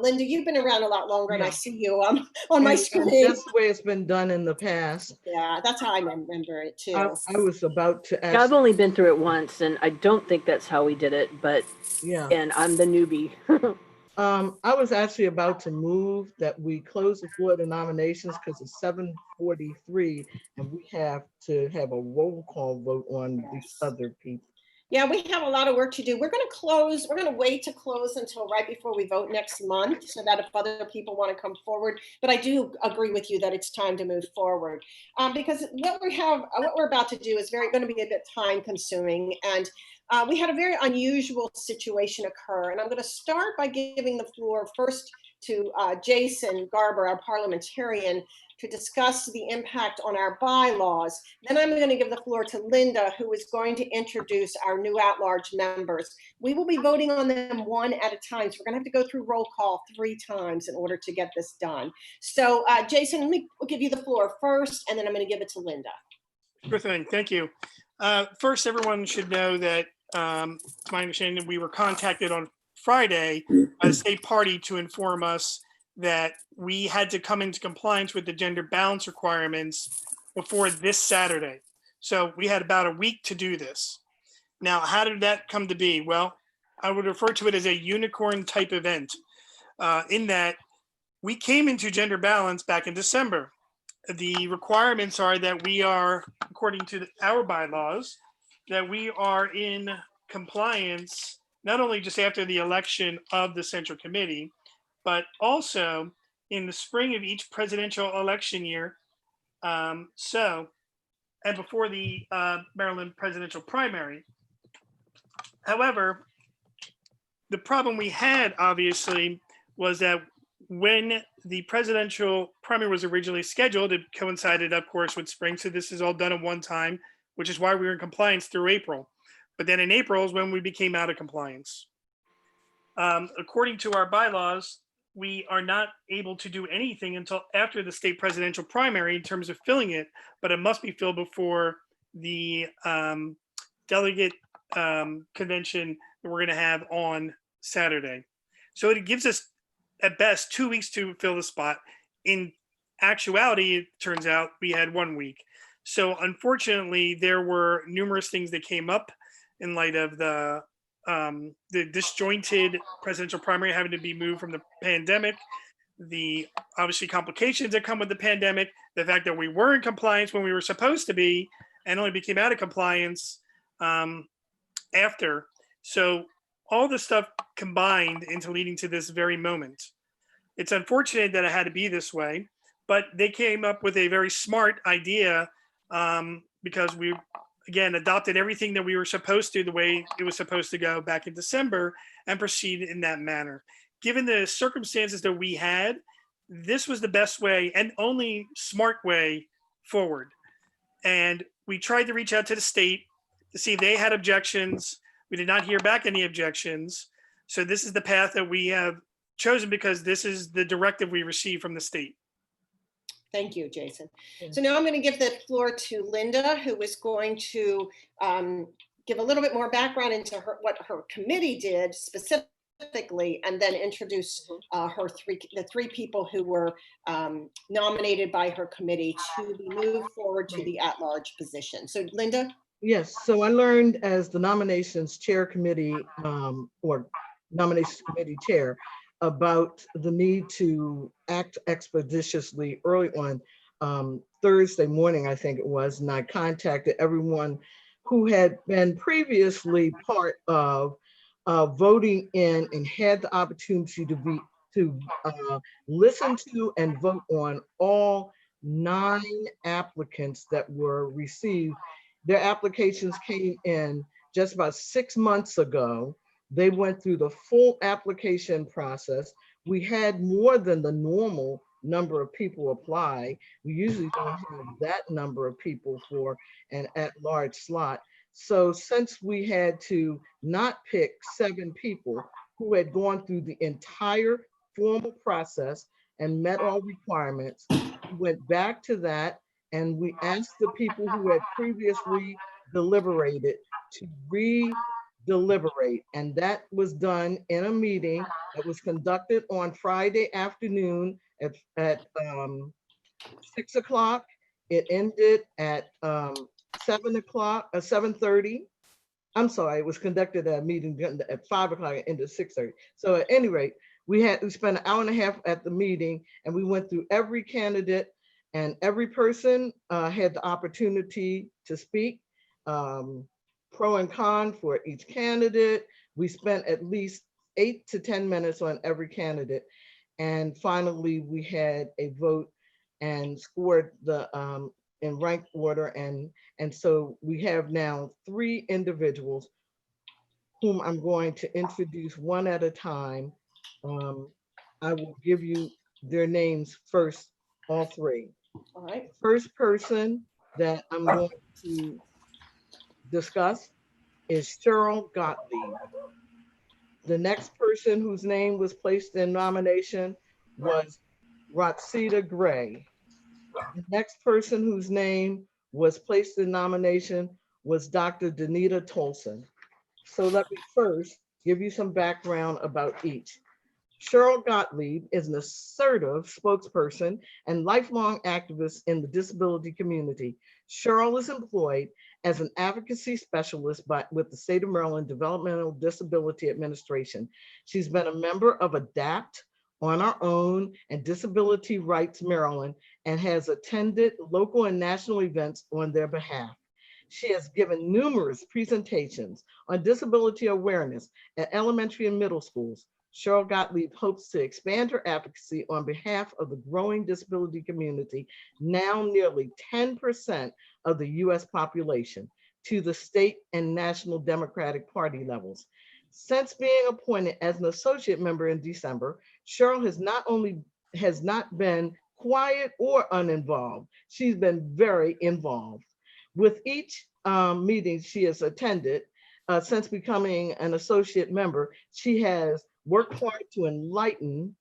Linda, you've been around a lot longer, and I see you on my screen. That's the way it's been done in the past. Yeah, that's how I remember it too. I was about to ask. Yeah, I've only been through it once, and I don't think that's how we did it. But Yeah, and I'm the newbie. I was actually about to move that we close the floor to nominations because it's 7:43, and we have to have a roll call vote on these other people. Yeah, we have a lot of work to do. We're going to wait to close until right before we vote next month so that if other people want to come forward. But I do agree with you that it's time to move forward because what we're about to do is going to be a bit time consuming. And we had a very unusual situation occur. And I'm going to start by giving the floor first to Jason Garber, our parliamentarian, to discuss the impact on our bylaws. Then I'm going to give the floor to Linda, who is going to introduce our new at-large members. We will be voting on them one at a time, so we're going to have to go through roll call 3 times in order to get this done. So Jason, we'll give you the floor first, and then I'm going to give it to Linda. Sure thing. Thank you. First, everyone should know that, to my understanding, we were contacted on Friday by the state party to inform us that we had to come into compliance with the gender balance requirements before this Saturday. So we had about a week to do this. Now, how did that come to be? Well, I would refer to it as a unicorn type event in that we came into gender balance back in December. The requirements are that we are, according to our bylaws, that we are in compliance not only just after the election of the Central Committee, but also in the spring of each presidential election year. And before the Maryland presidential primary. However, the problem we had, obviously, was that when the presidential primary was originally scheduled, it coincided, of course, with spring. So this is all done at one time, which is why we were in compliance through April. But then in April is when we became out of compliance. According to our bylaws, we are not able to do anything until after the state presidential primary in terms of filling it, but it must be filled before the delegate convention that we're going to have on Saturday. So it gives us at best 2 weeks to fill the spot. In actuality, it turns out we had 1 week. So unfortunately, there were numerous things that came up in light of the disjointed presidential primary having to be moved from the pandemic, the obviously complications that come with the pandemic, the fact that we were in compliance when we were supposed to be and only became out of compliance after. So all this stuff combined into leading to this very moment. It's unfortunate that it had to be this way, but they came up with a very smart idea because we, again, adopted everything that we were supposed to the way it was supposed to go back in December and proceed in that manner. Given the circumstances that we had, this was the best way and only smart way forward. And we tried to reach out to the state to see if they had objections. We did not hear back any objections. So this is the path that we have chosen because this is the directive we received from the state. Thank you, Jason. So now I'm going to give the floor to Linda, who is going to give a little bit more background into what her committee did specifically, and then introduce the three people who were nominated by her committee to be moved forward to the at-large position. So Linda? Yes, so I learned as the nominations chair committee or nominations committee chair about the need to act expeditiously early on Thursday morning, I think it was, and I contacted everyone who had been previously part of voting in and had the opportunity to listen to and vote on all 9 applicants that were received Their applications came in just about 6 months ago. They went through the full application process. We had more than the normal number of people apply. We usually don't have that number of people for an at-large slot. So since we had to not pick 7 people who had gone through the entire formal process and met all requirements, we went back to that and we asked the people who had previously deliberated to re-deliberate. And that was done in a meeting that was conducted on Friday afternoon at 6 o'clock. It ended at 7 o'clock, 7:30. I'm sorry, it was conducted at a meeting at 5 o'clock and ended at 6:30. So at any rate, we spent an hour and a half at the meeting and we went through every candidate and every person had the opportunity to speak, pro and con for each candidate. We spent at least 8 to 10 minutes on every candidate. And finally, we had a vote and scored the in rank order. And so we have now 3 individuals whom I'm going to introduce one at a time. I will give you their names first, all 3. All right. First person that I'm going to discuss is Cheryl Gottlieb. The next person whose name was placed in nomination was Roxita Gray. The next person whose name was placed in nomination was Dr. Danita Tolson. So let me first give you some background about each. Cheryl Gottlieb is an assertive spokesperson and lifelong activist in the disability community. Cheryl is employed as an advocacy specialist with the State of Maryland Developmental Disability Administration. She's been a member of ADAPT, On Our Own, and Disability Rights Maryland, and has attended local and national events on their behalf. She has given numerous presentations on disability awareness at elementary and middle schools. Cheryl Gottlieb hopes to expand her advocacy on behalf of the growing disability community, now nearly 10% of the US population, to the state and national Democratic Party levels. Since being appointed as an associate member in December, Cheryl has not been quiet or uninvolved. She's been very involved. With each meeting she has attended since becoming an associate member, she has worked hard to enlighten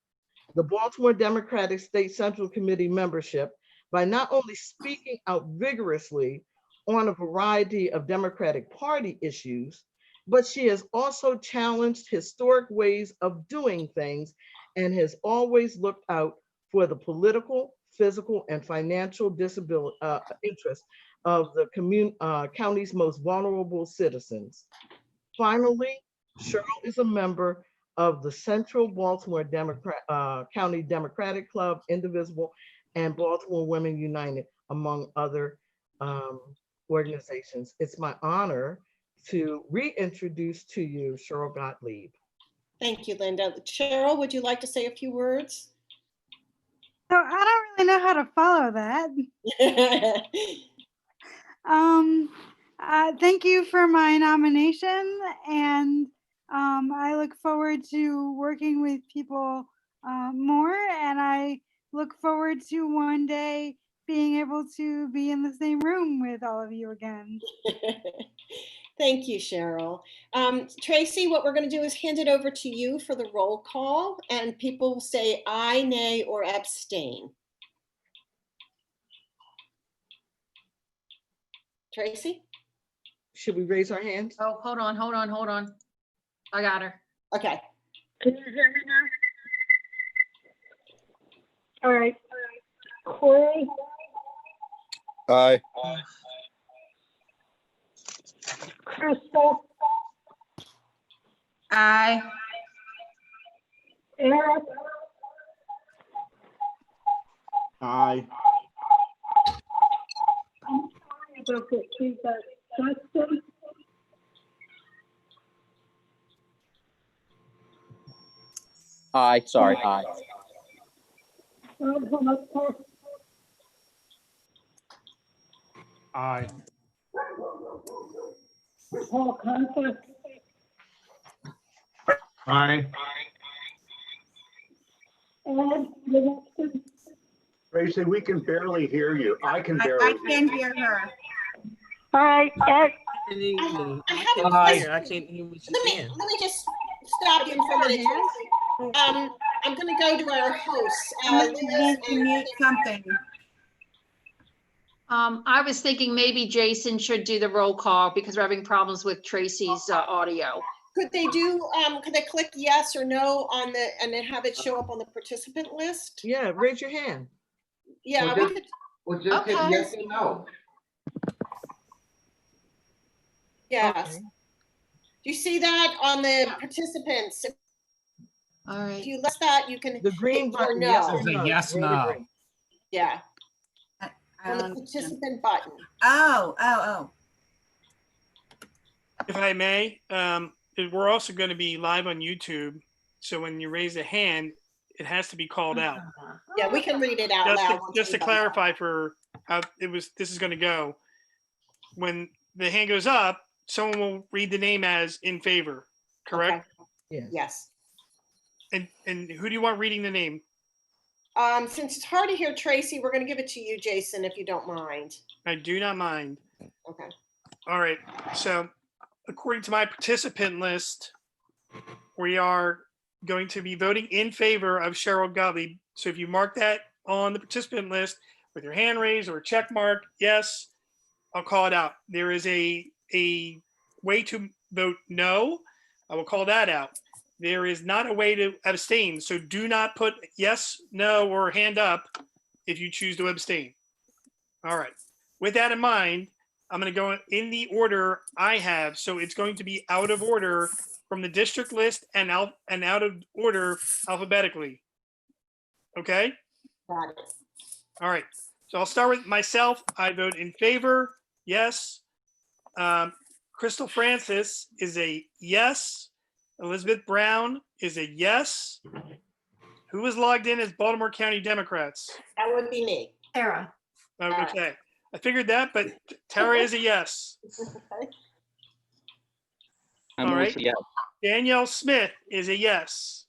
the Baltimore Democratic State Central Committee membership by not only speaking out vigorously on a variety of Democratic Party issues, but she has also challenged historic ways of doing things and has always looked out for the political, physical, and financial disability interests of the county's most vulnerable citizens. Finally, Cheryl is a member of the Central Baltimore County Democratic Club, Indivisible, and Baltimore Women United, among other organizations. It's my honor to reintroduce to you Cheryl Gottlieb. Thank you, Linda. Cheryl, would you like to say a few words? So I don't really know how to follow that. Thank you for my nomination, and I look forward to working with people more, and I look forward to one day being able to be in the same room with all of you again. Thank you, Cheryl. Tracy, what we're going to do is hand it over to you for the roll call, and people will say aye, nay, or abstain. Tracy? Should we raise our hands? Oh, hold on. I got her. Okay. Can you hear me now? All right. Corey? Aye. Crystal? Aye. Eric? Aye. I'm sorry about the feedback. Justin? Aye, sorry, aye. Aye. Paul Confa, Aye. Ed Livingston, Tracy, we can barely hear you. I can I barely. can't hear her. all right, Ed, I I have can't a question. hear. I can't hear what she's Let me saying. just stop you for a minute. I'm going to go to our hosts. Somebody needs to mute something. I was thinking maybe Jason should do the roll call because we're having problems with Tracy's audio. Could they do? Could they click yes or no on the and then have it show up on the participant list? Yeah, raise your hand. Yeah, Well, we could. Well, just hit Okay. yes or no. Yes. Okay. Do you see that on the participants? All right. If you list that, you can The green hit or button, no. yes or It's a no. yes, red or no. green. Yeah, I on the don't understand. participant button. Oh. If I may, we're also going to be live on YouTube. So when you raise a hand, it has to be called out. Yeah, we can read it out loud. Just to clarify for how this is going to go. When the hand goes up, someone will read the name as in favor, correct? Okay. Yes. And who do you want reading the name? Since it's hard to hear Tracy, we're going to give it to you, Jason, if you don't mind. I do not mind. Okay. All right. So according to my participant list, we are going to be voting in favor of Cheryl Gottlieb. So if you mark that on the participant list with your hand raised or a check mark, yes, I'll call it out. There is a way to vote no. I will call that out. There is not a way to abstain. So do not put yes, no, or hand up if you choose to abstain. All right. With that in mind, I'm going to go in the order I have. So it's going to be out of order from the district list and out of order alphabetically. Okay? Got it. All right. So I'll start with myself. I vote in favor. Yes. Crystal Francis is a yes. Elizabeth Brown is a yes. Who is logged in as Baltimore County Democrats? That would be me. Tara. Okay. I figured that, but Tara is a yes. Okay. I'm All right. also yes. Danielle Smith is a yes.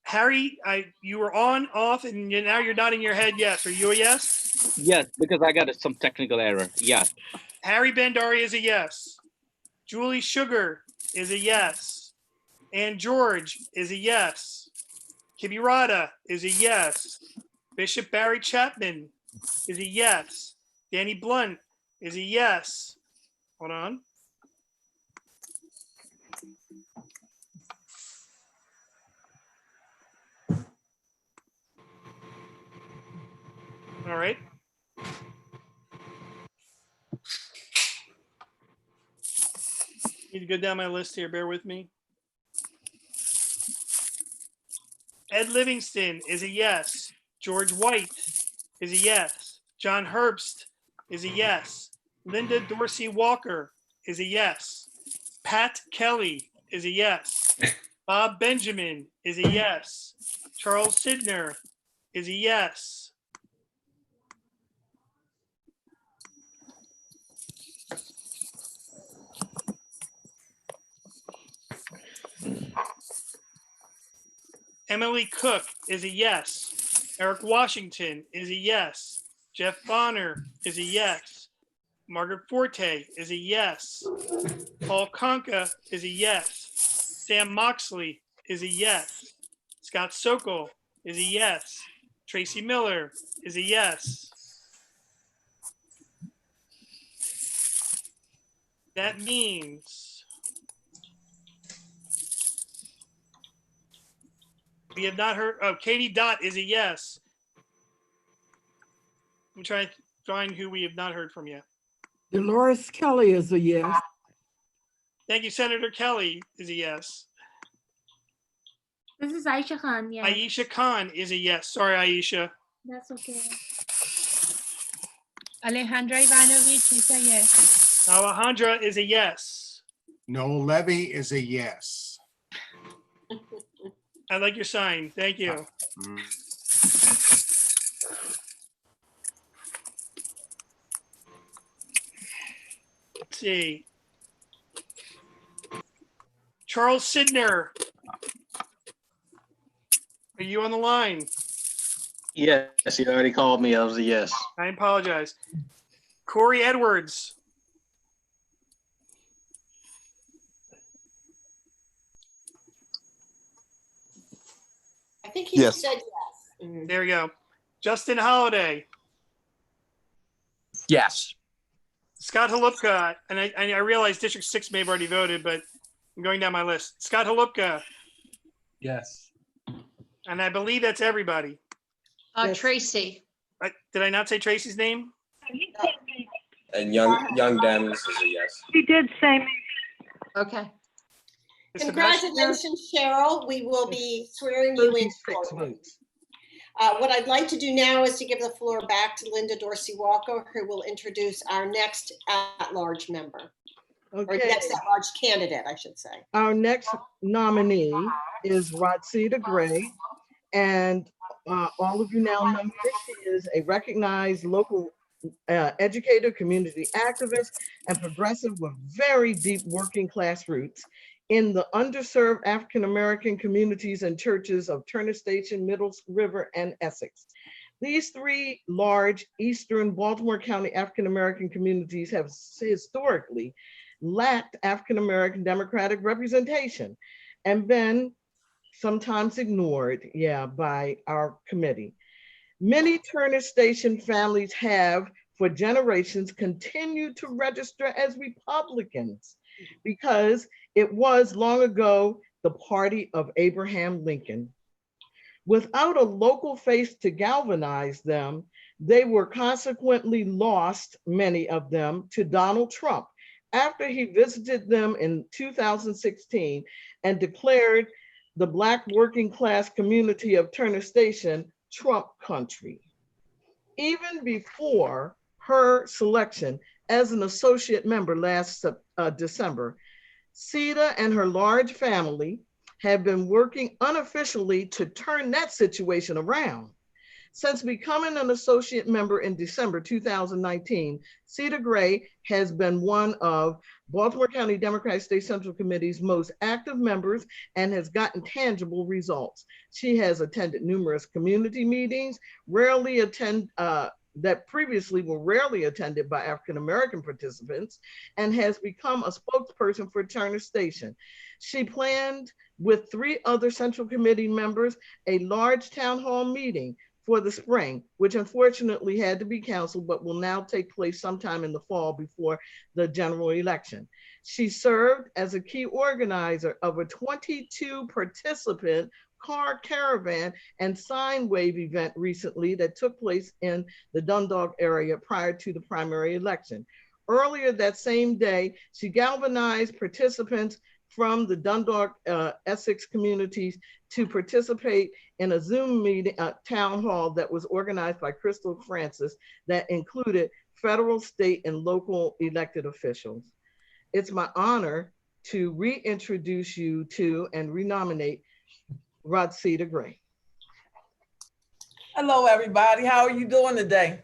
Harry, you were on, off, and now you're nodding your head yes. Are you a yes? Yes, because I got some technical error. Yes. Harry Bendari is a yes. Julie Sugar is a yes. Ann George is a yes. Kibirata is a yes. Bishop Barry Chapman is a yes. Danny Blunt is a yes. Hold on. All right. Need to go down my list here. Bear with me. Ed Livingston is a yes. George White is a yes. John Herbst is a yes. Linda Dorsey Walker is a yes. Pat Kelly is a yes. Bob Benjamin is a yes. Charles Sidner is a yes. Emily Cook is a yes. Eric Washington is a yes. Jeff Bonner is a yes. Margaret Forte is a yes. Paul Conca is a yes. Sam Moxley is a yes. Scott Sokol is a yes. Tracy Miller is a yes. That means we have not heard. Oh, Katie Dott is a yes. I'm trying to find who we have not heard from yet. Dolores Kelly is a yes. Thank you, Senator Kelly is a yes. This is Aisha Khan. Yeah, Aisha Khan is a yes. Sorry, Aisha. that's okay. Alejandra Ivanovich is a yes. Alejandra is a yes. Noel Levy is a yes. I like your sign. Thank you. Let's see. Charles Sidner. Are you on the line? Yes, you already called me. I was a yes. I apologize. Corey Edwards. I think he Yes. said yes. There we go. Justin Holliday. Yes. Scott Halupka. And I realize District 6 may have already voted, but I'm going down my list. Scott Halupka. Yes. And I believe that's everybody. Tracy. Did I not say Tracy's name? And young Daniels is a yes. He did say me. Okay. Congratulations, Cheryl. We will be swearing you in shortly. What I'd like to do now is to give the floor back to Linda Dorsey Walker, who will introduce our next at-large member. Okay. Or next at-large candidate, I should say. Our next nominee is Rodsita Gray. And all of you now know that she is a recognized local educator, community activist, and progressive with very deep working class roots in the underserved African-American communities and churches of Turner Station, Middle River, and Essex. These three large Eastern Baltimore County African-American communities have historically lacked African-American Democratic representation and been sometimes ignored, by our committee. Many Turner Station families have, for generations, continued to register as Republicans because it was long ago the party of Abraham Lincoln. Without a local face to galvanize them, they were consequently lost, many of them, to Donald Trump after he visited them in 2016 and declared the Black working class community of Turner Station Trump country. Even before her selection as an associate member last December, Sita and her large family have been working unofficially to turn that situation around. Since becoming an associate member in December 2019, Sita Gray has been one of Baltimore County Democratic State Central Committee's most active members and has gotten tangible results. She has attended numerous community meetings, that previously were rarely attended by African-American participants, and has become a spokesperson for Turner Station. She planned with 3 other Central Committee members a large town hall meeting for the spring, which unfortunately had to be canceled, but will now take place sometime in the fall before the general election. She served as a key organizer of a 22 participant car caravan and sign wave event recently that took place in the Dundalk area prior to the primary election. Earlier that same day, she galvanized participants from the Dundalk, Essex communities to participate in a Zoom meeting, town hall that was organized by Crystal Francis that included federal, state, and local elected officials. It's my honor to reintroduce you to and renominate Rodsita Gray. Hello, everybody. How are you doing today?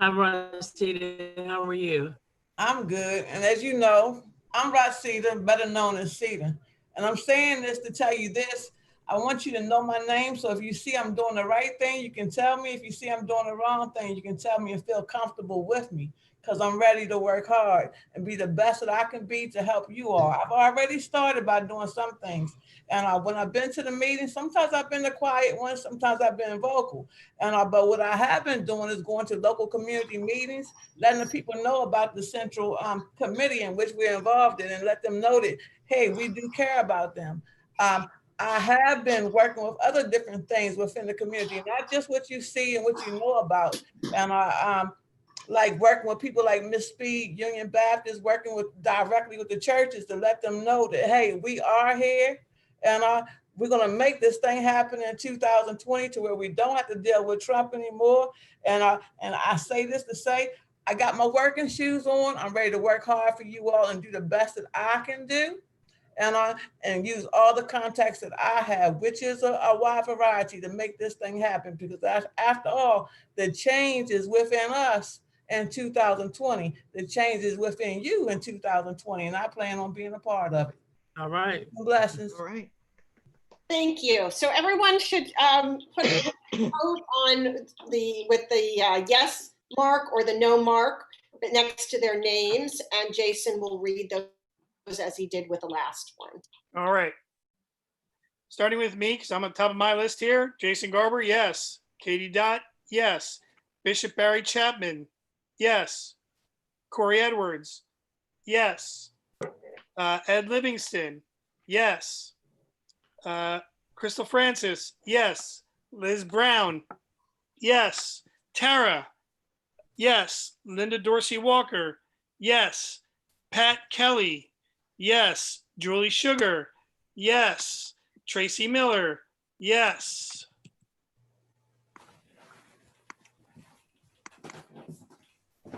I'm Rodsita. How are you? I'm good. And as you know, I'm Rodsita, better known as Sita. And I'm saying this to tell you this. I want you to know my name. So if you see I'm doing the right thing, you can tell me. If you see I'm doing the wrong thing, you can tell me and feel comfortable with me, because I'm ready to work hard and be the best that I can be to help you all. I've already started by doing some things. And when I've been to the meetings, sometimes I've been the quiet one, sometimes I've been vocal. But what I have been doing is going to local community meetings, letting the people know about the central committee in which we're involved in, and let them know that, hey, we do care about them. I have been working with other different things within the community, not just what you see and what you know about. And like working with people like Miss Speed, Union Baptist, working directly with the churches to let them know that, hey, we are here, and we're gonna make this thing happen in 2020 to where we don't have to deal with Trump anymore. And I say this to say, I got my working shoes on. I'm ready to work hard for you all and do the best that I can do. And use all the contacts that I have, which is a wide variety, to make this thing happen. Because after all, the change is within us in 2020. The change is within you in 2020, and I plan on being a part of it. All right. Blessings. All right. Thank you. So everyone should put a vote on with the yes mark or the no mark next to their names, and Jason will read those as he did with the last one. All right. Starting with me, because I'm on top of my list here. Jason Garber, yes. Katie Dott, yes. Bishop Barry Chapman, yes. Corey Edwards, yes. Ed Livingston, yes. Crystal Francis, yes. Liz Brown, yes. Tara, yes. Linda Dorsey Walker, yes. Pat Kelly, yes. Julie Sugar, yes. Tracy Miller, yes.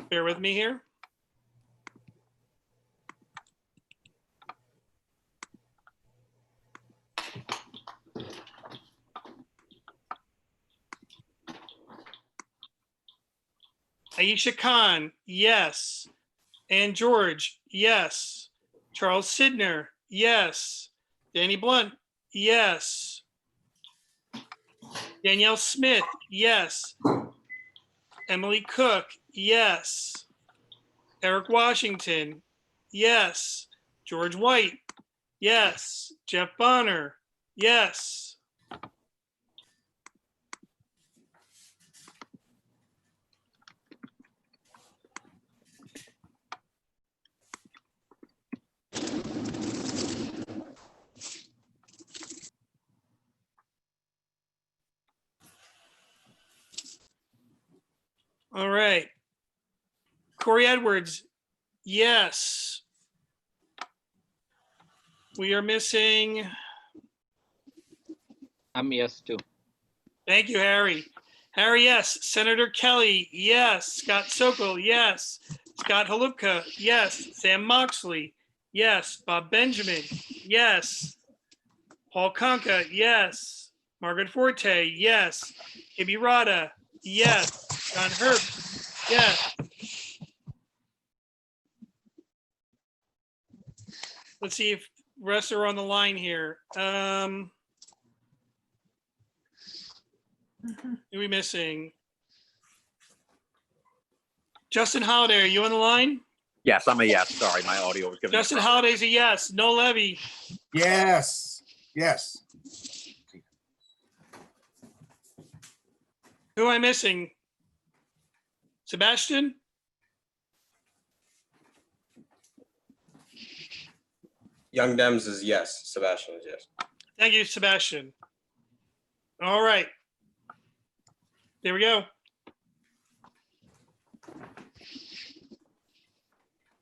Bear with me here. Aisha Khan, yes. Ann George, yes. Charles Sidner, yes. Danny Blunt, yes. Danielle Smith, yes. Emily Cook, yes. Eric Washington, yes. George White, yes. Jeff Bonner, yes. All right. Corey Edwards, yes. We are missing. I'm yes too. Thank you, Harry. Harry, yes. Senator Kelly, yes. Scott Sokol, yes. Scott Halupka, yes. Sam Moxley, yes. Bob Benjamin, yes. Paul Conca, yes. Margaret Forte, yes. Ibby Rada, yes. John Herbst, yes. Let's see if rest are on the line here. Who are we missing? Justin Holiday, are you on the line? Yes, I'm a yes. Sorry, my audio was giving me a Justin problem. Holiday's a yes. No Levy. Yes, yes. Who am I missing? Sebastian? Young Dems is yes. Sebastian is yes. Thank you, Sebastian. All right. There we go.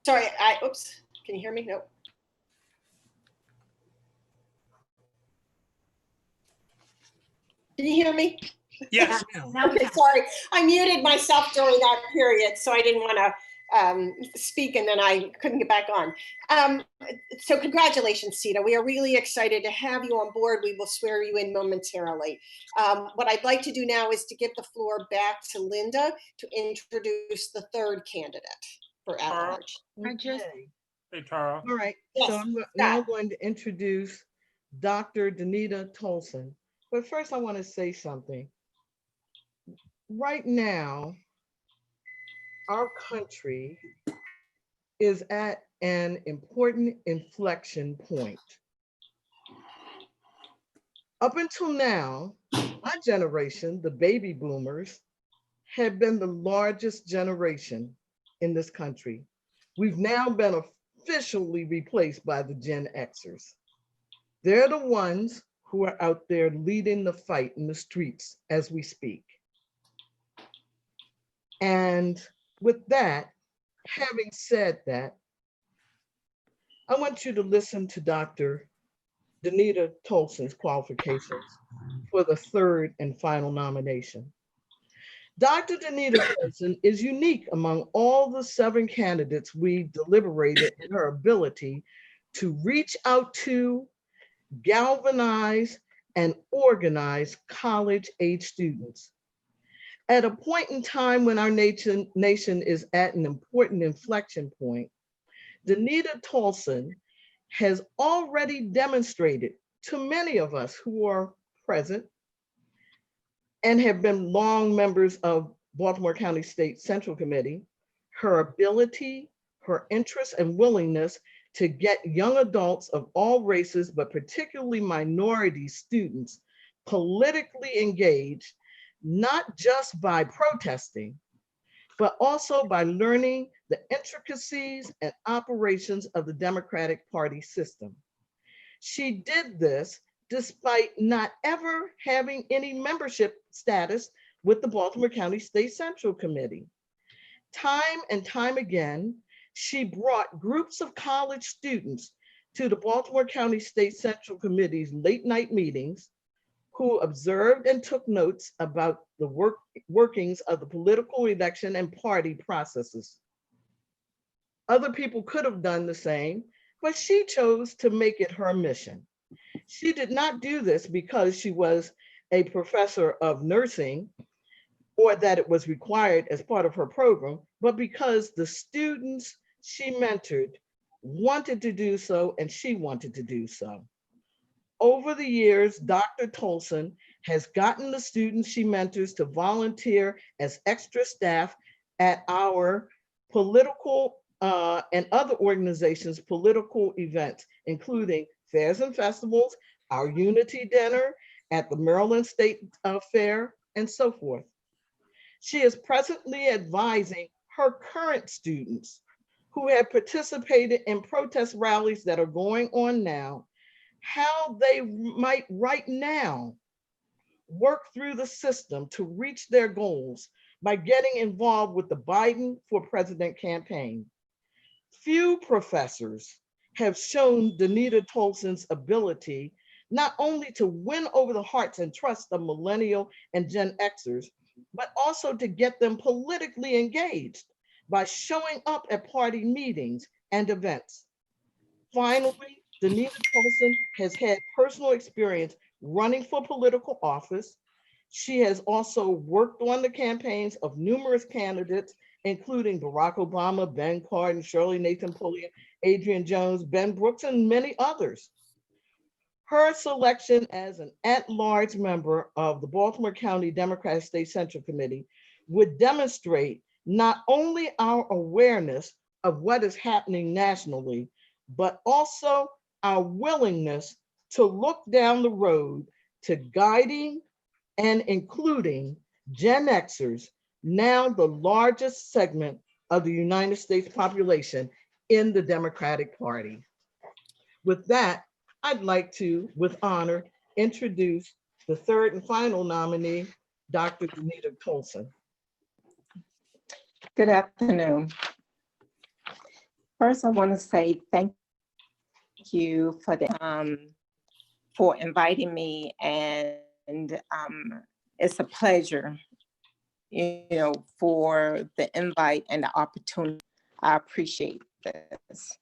Sorry, oops, can you hear me? Nope. Can you hear me? Yes. Okay, sorry. I muted myself during that period, so I didn't want to speak and then I couldn't get back on. So congratulations, Sita. We are really excited to have you on board. We will swear you in momentarily. What I'd like to do now is to give the floor back to Linda to introduce the third candidate for at-large. Okay. Hey, Tara. All right. Yes, So I'm now going to introduce Dr. Danita Tolson. But first I want to say something. Right now, our country is at an important inflection point. Up until now, my generation, the baby boomers, have been the largest generation in this country. We've now been officially replaced by the Gen Xers. They're the ones who are out there leading the fight in the streets as we speak. And with that, having said that, I want you to listen to Dr. Danita Tolson's qualifications for the third and final nomination. Dr. Danita Tolson is unique among all the 7 candidates we deliberated in her ability to reach out to, galvanize, and organize college-age students. At a point in time when our nation is at an important inflection point, Danita Tolson has already demonstrated to many of us who are present and have been long members of Baltimore County State Central Committee, her ability, her interest and willingness to get young adults of all races, but particularly minority students, politically engaged, not just by protesting, but also by learning the intricacies and operations of the Democratic Party system. She did this despite not ever having any membership status with the Baltimore County State Central Committee. Time and time again, she brought groups of college students to the Baltimore County State Central Committee's late night meetings, who observed and took notes about the workings of the political election and party processes. Other people could have done the same, but she chose to make it her mission. She did not do this because she was a professor of nursing or that it was required as part of her program, but because the students she mentored wanted to do so and she wanted to do so. Over the years, Dr. Tolson has gotten the students she mentors to volunteer as extra staff at our political and other organizations' political events, including fairs and festivals, our Unity Dinner at the Maryland State Fair, and so forth. She is presently advising her current students who have participated in protest rallies that are going on now, how they might right now work through the system to reach their goals by getting involved with the Biden for President campaign. Few professors have shown Danita Tolson's ability not only to win over the hearts and trust of millennial and Gen Xers, but also to get them politically engaged by showing up at party meetings and events. Finally, Danita Tolson has had personal experience running for political office. She has also worked on the campaigns of numerous candidates, including Barack Obama, Ben Cardin, Shirley Nathan Pulliam, Adrian Jones, Ben Brooks, and many others. Her selection as an at-large member of the Baltimore County Democratic State Central Committee would demonstrate not only our awareness of what is happening nationally, but also our willingness to look down the road to guiding and including Gen Xers, now the largest segment of the United States population in the Democratic Party. With that, I'd like to, with honor, introduce the third and final nominee, Dr. Danita Tolson. Good afternoon. First, I want to say thank you for inviting me, and it's a pleasure, for the invite and the opportunity. I appreciate this.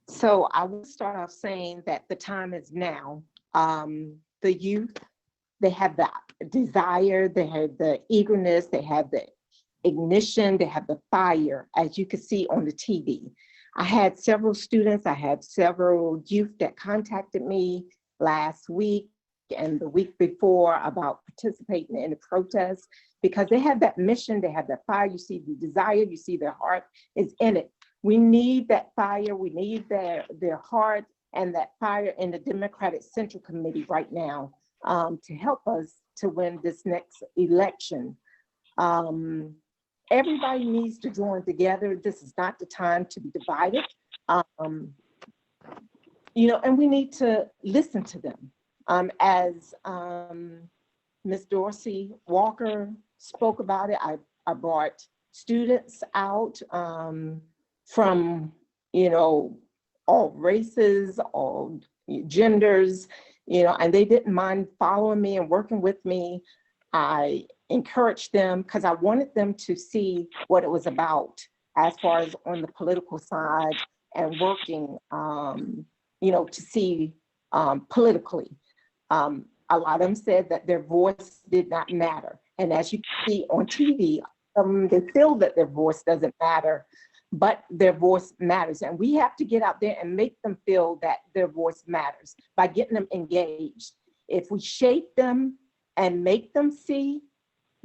So I will start off saying that the time is now. The youth, they have the desire, they have the eagerness, they have the ignition, they have the fire, as you can see on the TV. I had several students, I had several youth that contacted me last week and the week before about participating in the protest, because they have that mission, they have that fire. You see the desire, you see their heart is in it. We need that fire, we need their heart and that fire in the Democratic Central Committee right now to help us to win this next election. Everybody needs to join together. This is not the time to be divided. And we need to listen to them. As Ms. Dorsey Walker spoke about it, I brought students out from, all races, all genders, and they didn't mind following me and working with me. I encouraged them because I wanted them to see what it was about as far as on the political side and working, to see politically. A lot of them said that their voice did not matter. And as you see on TV, they feel that their voice doesn't matter. but their voice matters. And we have to get out there and make them feel that their voice matters by getting them engaged. If we shape them and make them see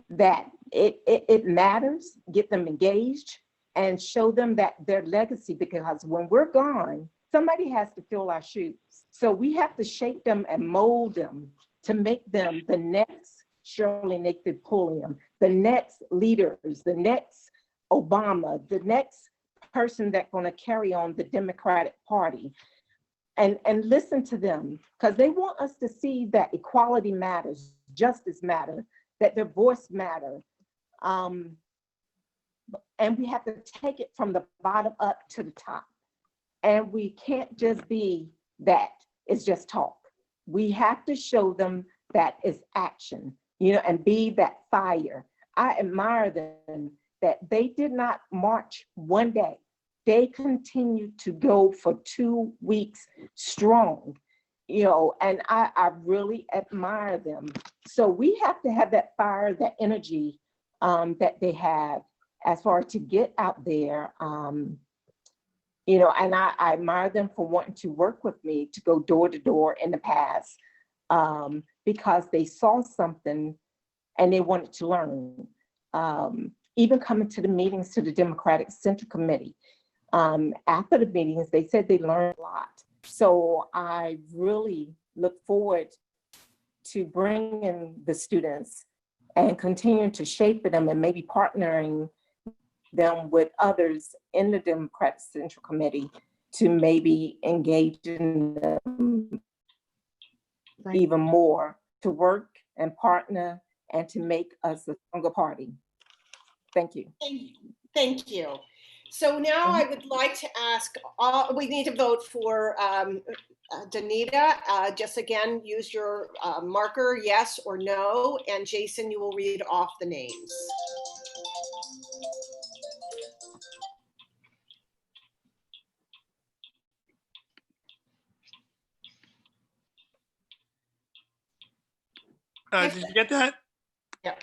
that it matters, get them engaged and show them that their legacy, because when we're gone, somebody has to fill our shoes. So we have to shape them and mold them to make them the next Shirley Nathan Pulliam, the next leaders, the next Obama, the next person that's going to carry on the Democratic Party. And listen to them, because they want us to see that equality matters, justice matters, that their voice matters. And we have to take it from the bottom up to the top. And we can't just be that it's just talk. We have to show them that it's action, you know, and be that fire. I admire them that they did not march one day. They continued to go for 2 weeks strong, you know, and I really admire them. So we have to have that fire, that energy that they have as far as to get out there, you know, and I admire them for wanting to work with me to go door to door in the past because they saw something and they wanted to learn. Even coming to the meetings to the Democratic Central Committee, after the meetings, they said they learned a lot. So I really look forward to bringing the students and continuing to shape them and maybe partnering them with others in the Democratic Central Committee to maybe engage in them even more, to work and partner and to make us a stronger party. Thank you. Thank you. So now I would like to ask, we need to vote for Danita. Just again, use your marker, yes or no, and Jason, you will read off the names. Did you get that? Yep.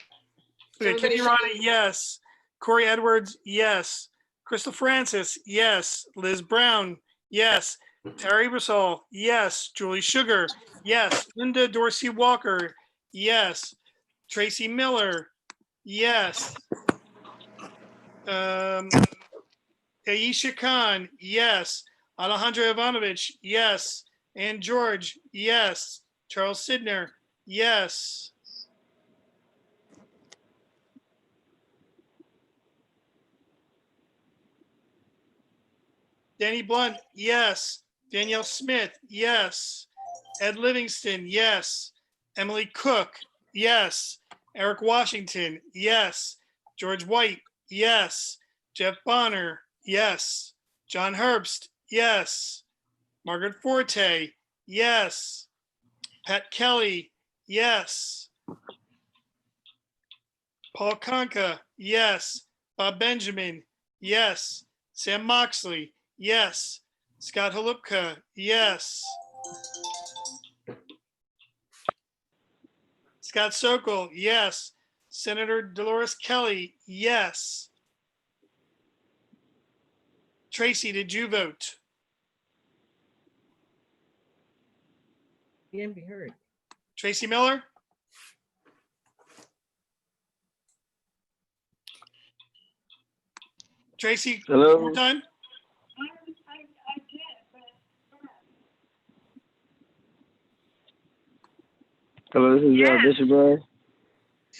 Okay, Kitty Rana, yes. Corey Edwards, yes. Crystal Francis, yes. Liz Brown, yes. Terry Brissol, yes. Julie Sugar, yes. Linda Dorsey Walker, yes. Tracy Miller, yes. Aisha Khan, yes. Alejandra Ivanovich, yes. Ann George, yes. Charles Sidner, yes. Danny Blunt, yes. Danielle Smith, yes. Ed Livingston, yes. Emily Cook, yes. Eric Washington, yes. George White, yes. Jeff Bonner, yes. John Herbst, yes. Margaret Forte, yes. Pat Kelly, yes. Paul Conca, yes. Bob Benjamin, yes. Sam Moxley, yes. Scott Halupka, yes. Scott Sokol, yes. Senator Dolores Kelly, yes. Tracy, did you vote? Can't be heard. Tracy Miller? Tracy, Hello? one more time? Hello, this is Bishop Brian.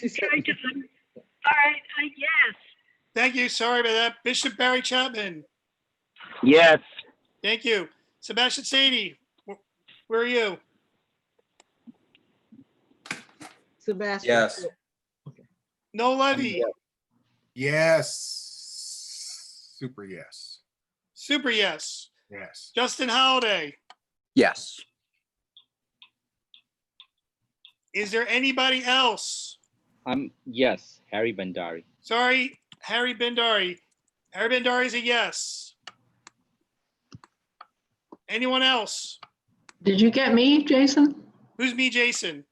All right, yes. Thank you. Sorry about that. Bishop Barry Chapman. Yes. Thank you. Sebastian Sadie, where are you? Sebastian. Yes. No Levy. Yes. Super yes. Super yes. Yes. Justin Holiday. Yes. Is there anybody else? Yes, Harry Bandari. Sorry, Harry Bendari. Harry Bendari is a yes. Anyone else? Did you get me, Jason? Who's me, Jason?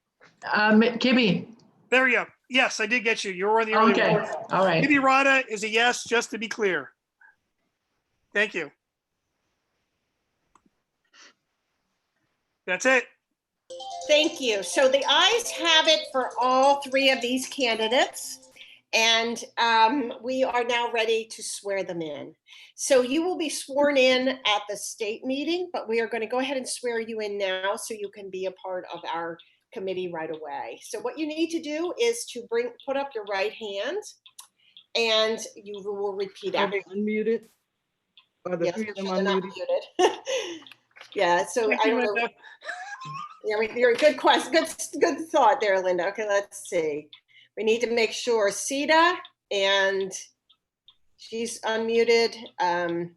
Kibby. There you go. Yes, I did get you. You were on the early Okay, one. all right. Kibby Rada is a yes, just to be clear. Thank you. That's it. Thank you. So the ayes have it for all three of these candidates. And we are now ready to swear them in. So you will be sworn in at the state meeting, but we are going to go ahead and swear you in now so you can be a part of our committee right away. So what you need to do is to put up your right hand and you will repeat Are after. they unmuted? Are the Yes, three of them they're not unmuted? muted. Yeah, so Thank I you, don't know. Linda. Yeah, you're a good question. Good thought there, Linda. Okay, let's see. We need to make sure Sita, and she's unmuted. Anita's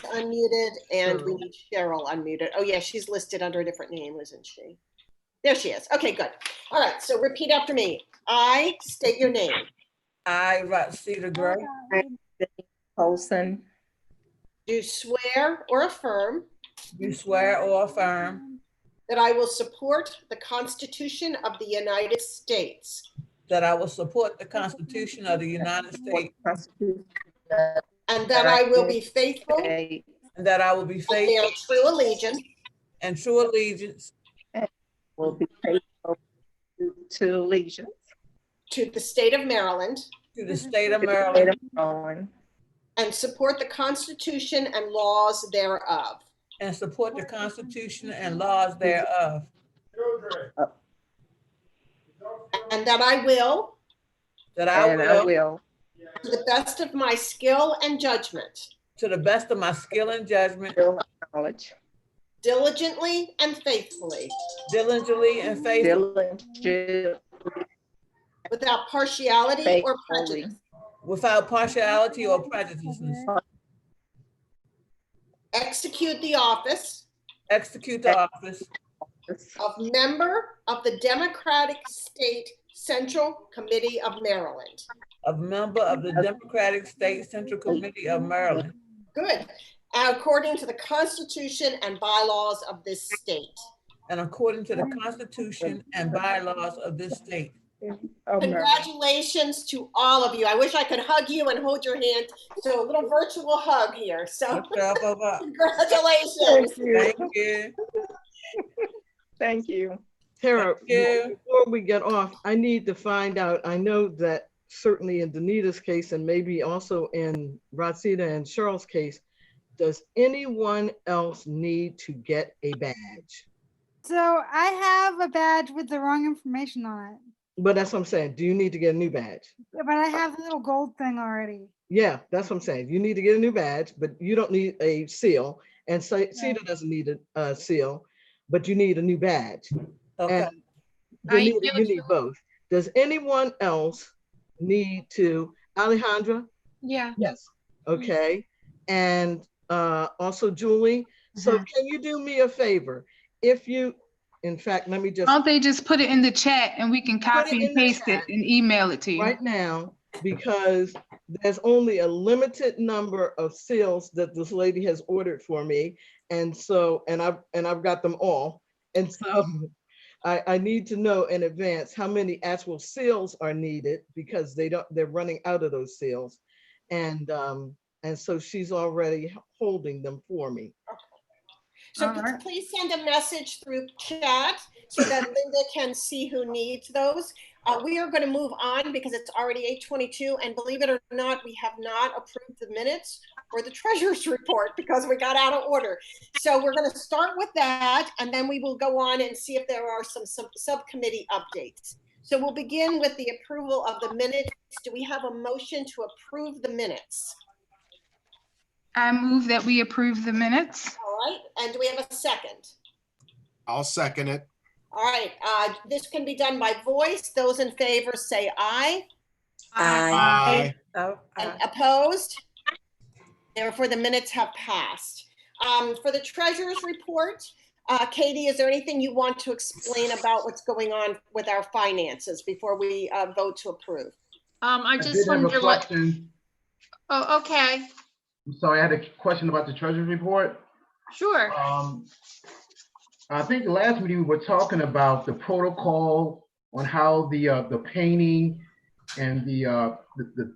unmuted, and we need Cheryl unmuted. Oh yeah, she's listed under a different name, isn't she? There she is. Okay, good. All right, so repeat after me. I state your name. I, Rosita Gray, Colson, Do swear or affirm do swear or affirm that I will support the Constitution of the United States that I will support the Constitution of the United States and that I will be faithful and that I will be and faithful bear true allegiance and true allegiance will be faithful to allegiance to the state of Maryland to the state of to the state Maryland of Maryland and support the Constitution and laws thereof. and support the Constitution and laws thereof. And that I will, That I will, to the best of my skill and judgment, to the best of my skill and judgment, knowledge, diligently and faithfully, diligently and faithfully, without partiality or prejudice, without partiality or prejudices, execute the office of member of the Democratic State Central Committee of Maryland. of member of the Democratic State Central Committee of Maryland. Good. According to the Constitution and bylaws of this state. And according to the Constitution and bylaws of this state. Congratulations to all of you. I wish I could hug you and hold your hand. So a little virtual hug here. So congratulations. Thank you. Thank you. Tara, before we get off, I need to find out, I know that certainly in Danita's case and maybe also in Rosita and Cheryl's case, does anyone else need to get a badge? So I have a badge with the wrong information on it. But that's what I'm saying. Do you need to get a new badge? Yeah, but I have the little gold thing already. Yeah, that's what I'm saying. You need to get a new badge, but you don't need a seal. And so Sita doesn't need a seal, but you need a new badge. Okay. And Danita, you need both. Does anyone else need to, Alejandra? Yeah. Yes. Okay. And also Julie. So can you do me a favor? If you, in fact, let me just. Why don't they just put it in the chat and we can copy and paste it and email it to you? Right now, because there's only a limited number of seals that this lady has ordered for me. And so, and I've got them all. And so I need to know in advance how many actual seals are needed because they're running out of those seals. And so she's already holding them for me. So please send a message through chat so that Linda can see who needs those. We are going to move on because it's already 8:22, and believe it or not, we have not approved the minutes or the treasurer's report because we got out of order. So we're going to start with that, and then we will go on and see if there are some subcommittee updates. So we'll begin with the approval of the minutes. Do we have a motion to approve the minutes? I move that we approve the minutes. All right, and do we have a second? I'll second it. All right, this can be done by voice. Those in favor say aye. Aye. And opposed? Therefore, the minutes have passed. For the treasurer's report, Katie, is there anything you want to explain about what's going on with our finances before we vote to approve? I just did have a wonder what. question. Oh, okay. I'm sorry, I had a question about the treasurer's report. Sure. I think last meeting we were talking about the protocol on how the painting and the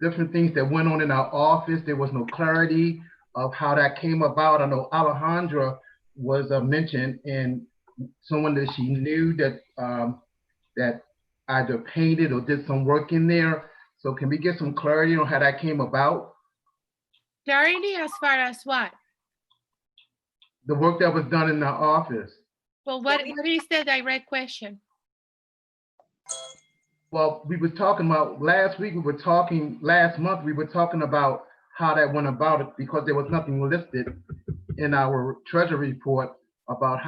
different things that went on in our office. There was no clarity of how that came about. I know Alejandra was mentioned, and someone that she knew that that either painted or did some work in there. So can we get some clarity on how that came about? Clarity as far as what? The work that was done in the office. Well, what is the direct question? Well, we were talking about last month, we were talking about how that went about it because there was nothing listed in our treasury report about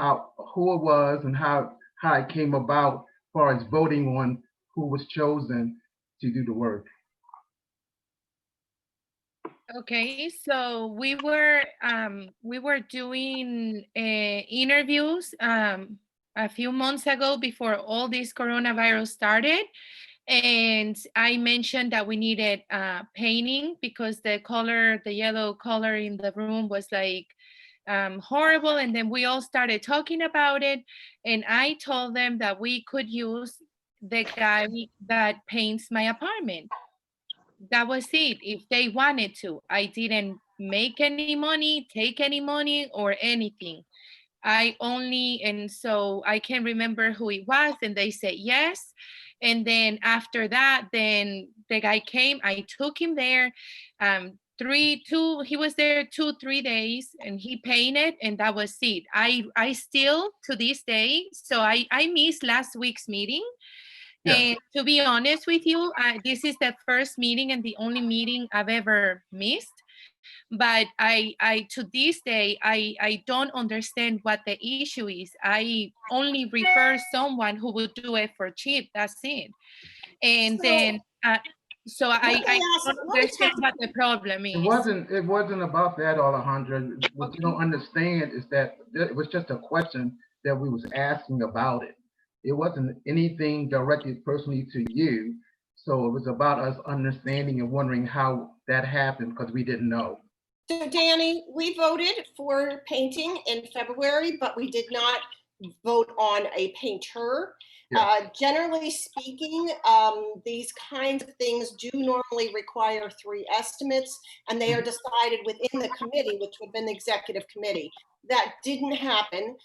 who it was and how it came about as far as voting on who was chosen to do the work. Okay, so we were doing interviews a few months ago before all this coronavirus started, and I mentioned that we needed painting because the yellow color in the room was like horrible, and then we all started talking about it, and I told them that we could use the guy that paints my apartment. That was it. If they wanted to, I didn't make any money, take any money or anything. And so I can remember who it was, and they said yes. And then after that, then the guy came, I took him there. He was there 2-3 days, and he painted, and that was it. I still to this day, so I missed last week's meeting. Yeah. And to be honest with you, this is the first meeting and the only meeting I've ever missed. But I to this day, I don't understand what the issue is. I only refer someone who would do it for cheap. That's it. And then, so I don't understand what the problem is. It wasn't about that, Alejandra. What you don't understand is that it was just a question that we was asking about it. It wasn't anything directed personally to you. So it was about us understanding and wondering how that happened because we didn't know. So Danny, we voted for painting in February, but we did not vote on a painter. Yeah. Generally speaking, these kinds of things do normally require 3 estimates, and they are decided within the committee, which would have been the executive committee. That didn't happen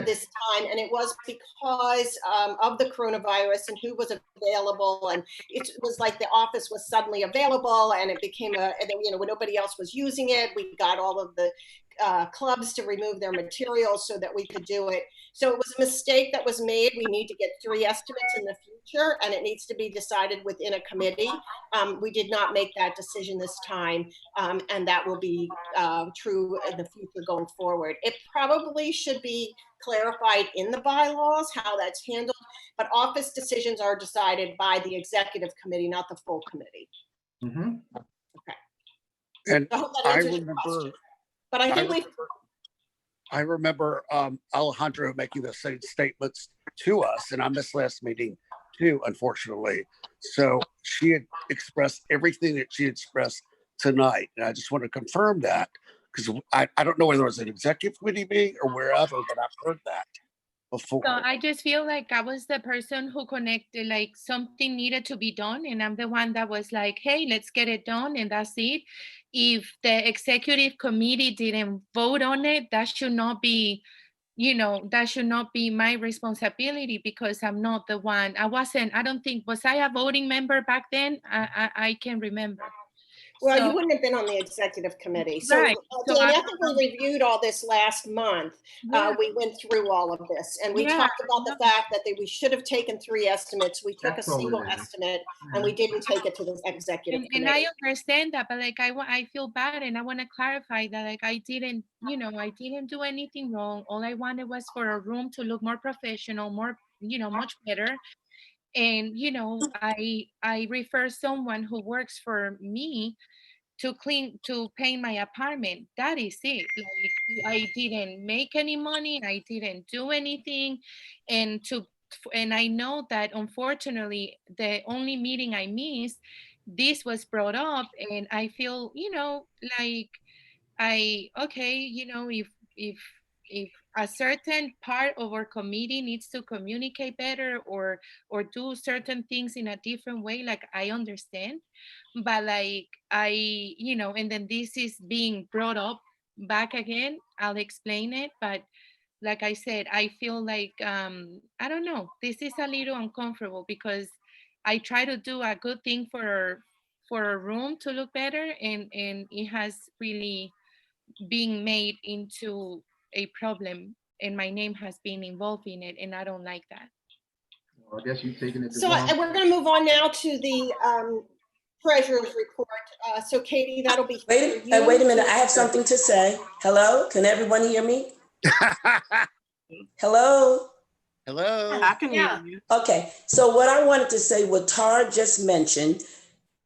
this time, and it was because of the coronavirus and who was available, and it was like the office was suddenly available, and it became when nobody else was using it, we got all of the clubs to remove their materials so that we could do it. So it was a mistake that was made. We need to get 3 estimates in the future, and it needs to be decided within a committee. We did not make that decision this time, and that will be true in the future going forward. It probably should be clarified in the bylaws how that's handled, but office decisions are decided by the executive committee, not the full committee. Mm-hmm. Okay. And I hope that answers your question. But I remember Alejandro making the same statements to us, and I missed last meeting too, unfortunately. So she had expressed everything that she expressed tonight, and I just want to confirm that because I don't know whether it was an executive committee meeting or wherever, but I've heard that before. So I just feel like I was the person who connected, like something needed to be done, and I'm the one that was like, hey, let's get it done, and that's it. If the executive committee didn't vote on it, that should not be, that should not be my responsibility because I'm not the one. I don't think, was I a voting member back then? I can't remember. Well, you wouldn't have been on the executive committee. So, right. Danny, I think we reviewed all this last month. Yeah. We went through all of this, and we talked about the fact that we should have taken 3 estimates. We took a single estimate, and we didn't take it to the executive committee. And I understand that, but like I feel bad, and I want to clarify that like I didn't do anything wrong. All I wanted was for a room to look more professional, more, much better. And I refer someone who works for me to paint my apartment. That is it. Like I didn't make any money, I didn't do anything. And I know that unfortunately the only meeting I missed, this was brought up, and I feel, like if a certain part of our committee needs to communicate better or do certain things in a different way, like I understand, but like and then this is being brought up back again, I'll explain it. But like I said, I feel like I don't know, this is a little uncomfortable because I try to do a good thing for a room to look better, and it has really being made into a problem, and my name has been involved in it, and I don't like that. Well, I guess you're taking it the So wrong. we're going to move on now to the treasurer's report. So Katie, that'll be Wait a minute, I have something to say. Hello, can everyone hear me? Hello? Hello? I can hear you. Okay, so what I wanted to say, what Tara just mentioned,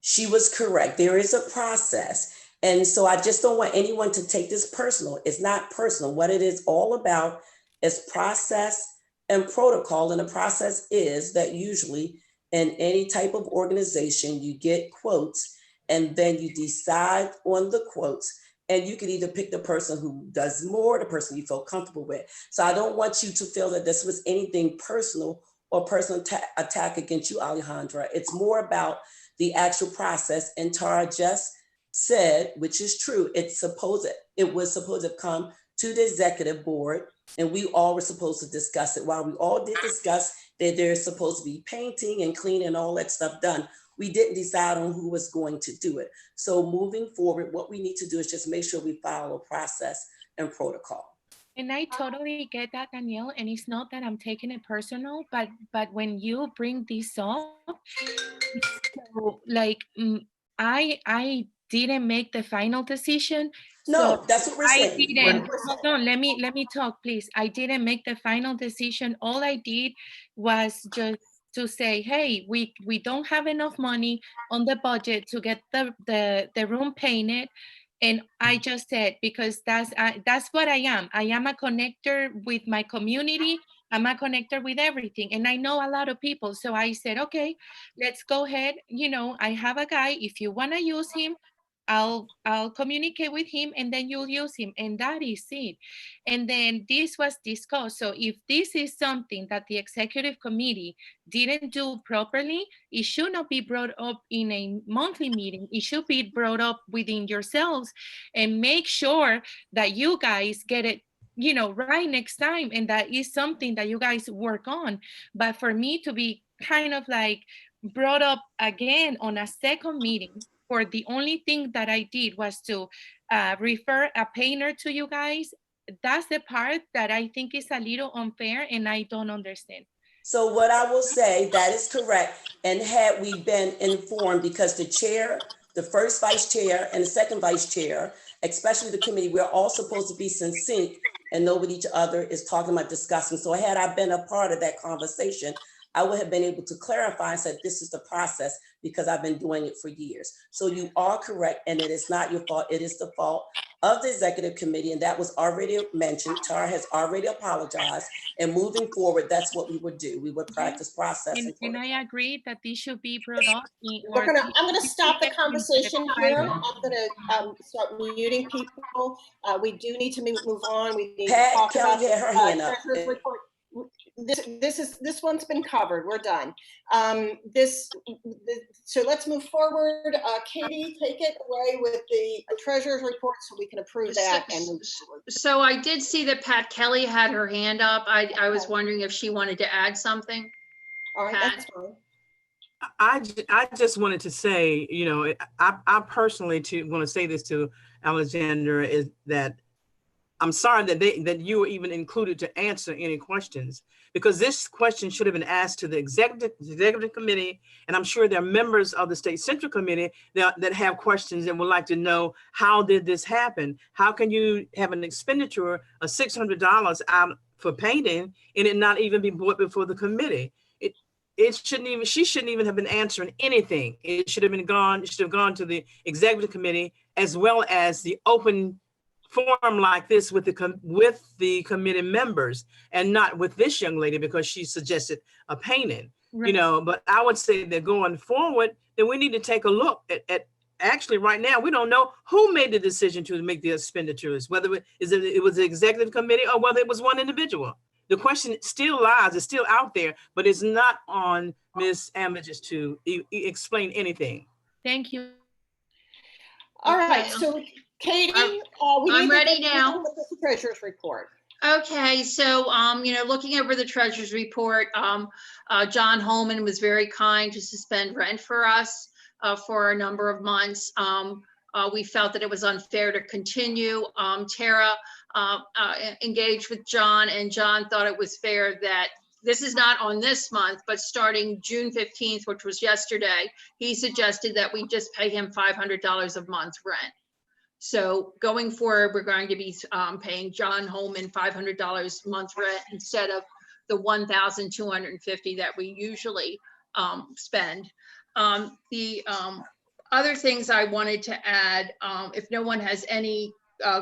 she was correct. There is a process. And so I just don't want anyone to take this personal. It's not personal. What it is all about is process and protocol. And the process is that usually in any type of organization, you get quotes and then you decide on the quotes. And you can either pick the person who does more, the person you feel comfortable with. So I don't want you to feel that this was anything personal or personal attack against you, Alejandra. It's more about the actual process. And Tara just said, which is true, it was supposed to come to the executive board, and we all were supposed to discuss it. While we all did discuss that there's supposed to be painting and cleaning and all that stuff done, we didn't decide on who was going to do it. So moving forward, what we need to do is just make sure we follow process and protocol. And I totally get that, Danielle, and it's not that I'm taking it personal, but when you bring this up, so like I didn't make the final decision. No, so that's what we're saying. I didn't. Hold on, let me talk, please. I didn't make the final decision. All I did was just to say, hey, we don't have enough money on the budget to get the room painted. And I just said, because that's what I am. I am a connector with my community. I'm a connector with everything. And I know a lot of people. So I said, okay, let's go ahead. I have a guy. If you want to use him, I'll communicate with him and then you'll use him. And that is it. And then this was discussed. So if this is something that the executive committee didn't do properly, it should not be brought up in a monthly meeting. It should be brought up within yourselves and make sure that you guys get it right next time. And that is something that you guys work on. But for me to be kind of like brought up again on a second meeting, for the only thing that I did was to refer a painter to you guys, that's the part that I think is a little unfair and I don't understand. So what I will say, that is correct. And had we been informed, because the chair, the first vice chair and the second vice chair, especially the committee, we're all supposed to be succinct and know what each other is talking about, discussing. So had I been a part of that conversation, I would have been able to clarify and said, this is the process, because I've been doing it for years. So you are correct, and it is not your fault. It is the fault of the executive committee, and that was already mentioned. Tara has already apologized, and moving forward, that's what we would do. We would practice process. And I agree that this should be brought up. I'm gonna stop the conversation here. I'm gonna start muting people. We do need to move on. We need to talk about her hand up. report. This one's been covered. We're done. So let's move forward. Katie, take it away with the treasurer's report so we can approve that and move forward. So I did see that Pat Kelly had her hand up. I was wondering if she wanted to add something. All right, that's fine. I just wanted to say, I personally want to say this to Alexandra, is that I'm sorry that you were even included to answer any questions, because this question should have been asked to the executive committee. And I'm sure there are members of the State Central Committee that have questions and would like to know, how did this happen? How can you have an expenditure of $600 out for painting and it not even be brought before the committee? She shouldn't even have been answering anything. It should have gone to the executive committee, as well as the open forum like this with the committee members, and not with this young lady because she suggested a painting. Right. But I would say that going forward, that we need to take a look at actually right now, we don't know who made the decision to make the expenditures, whether it was the executive committee or whether it was one individual. The question still lies, it's still out there, but it's not on Ms. Amages to explain anything. Thank you. All right, so Katie, we I'm need ready to now. with the treasurer's report. Okay, so, looking over the treasurer's report, John Holman was very kind to suspend rent for us for a number of months. We felt that it was unfair to continue. Tara engaged with John, and John thought it was fair that this is not on this month, but starting June 15th, which was yesterday, he suggested that we just pay him $500 a month rent. So going forward, we're going to be paying John Holman $500 a month rent instead of the $1,250 that we usually spend. The other things I wanted to add, if no one has any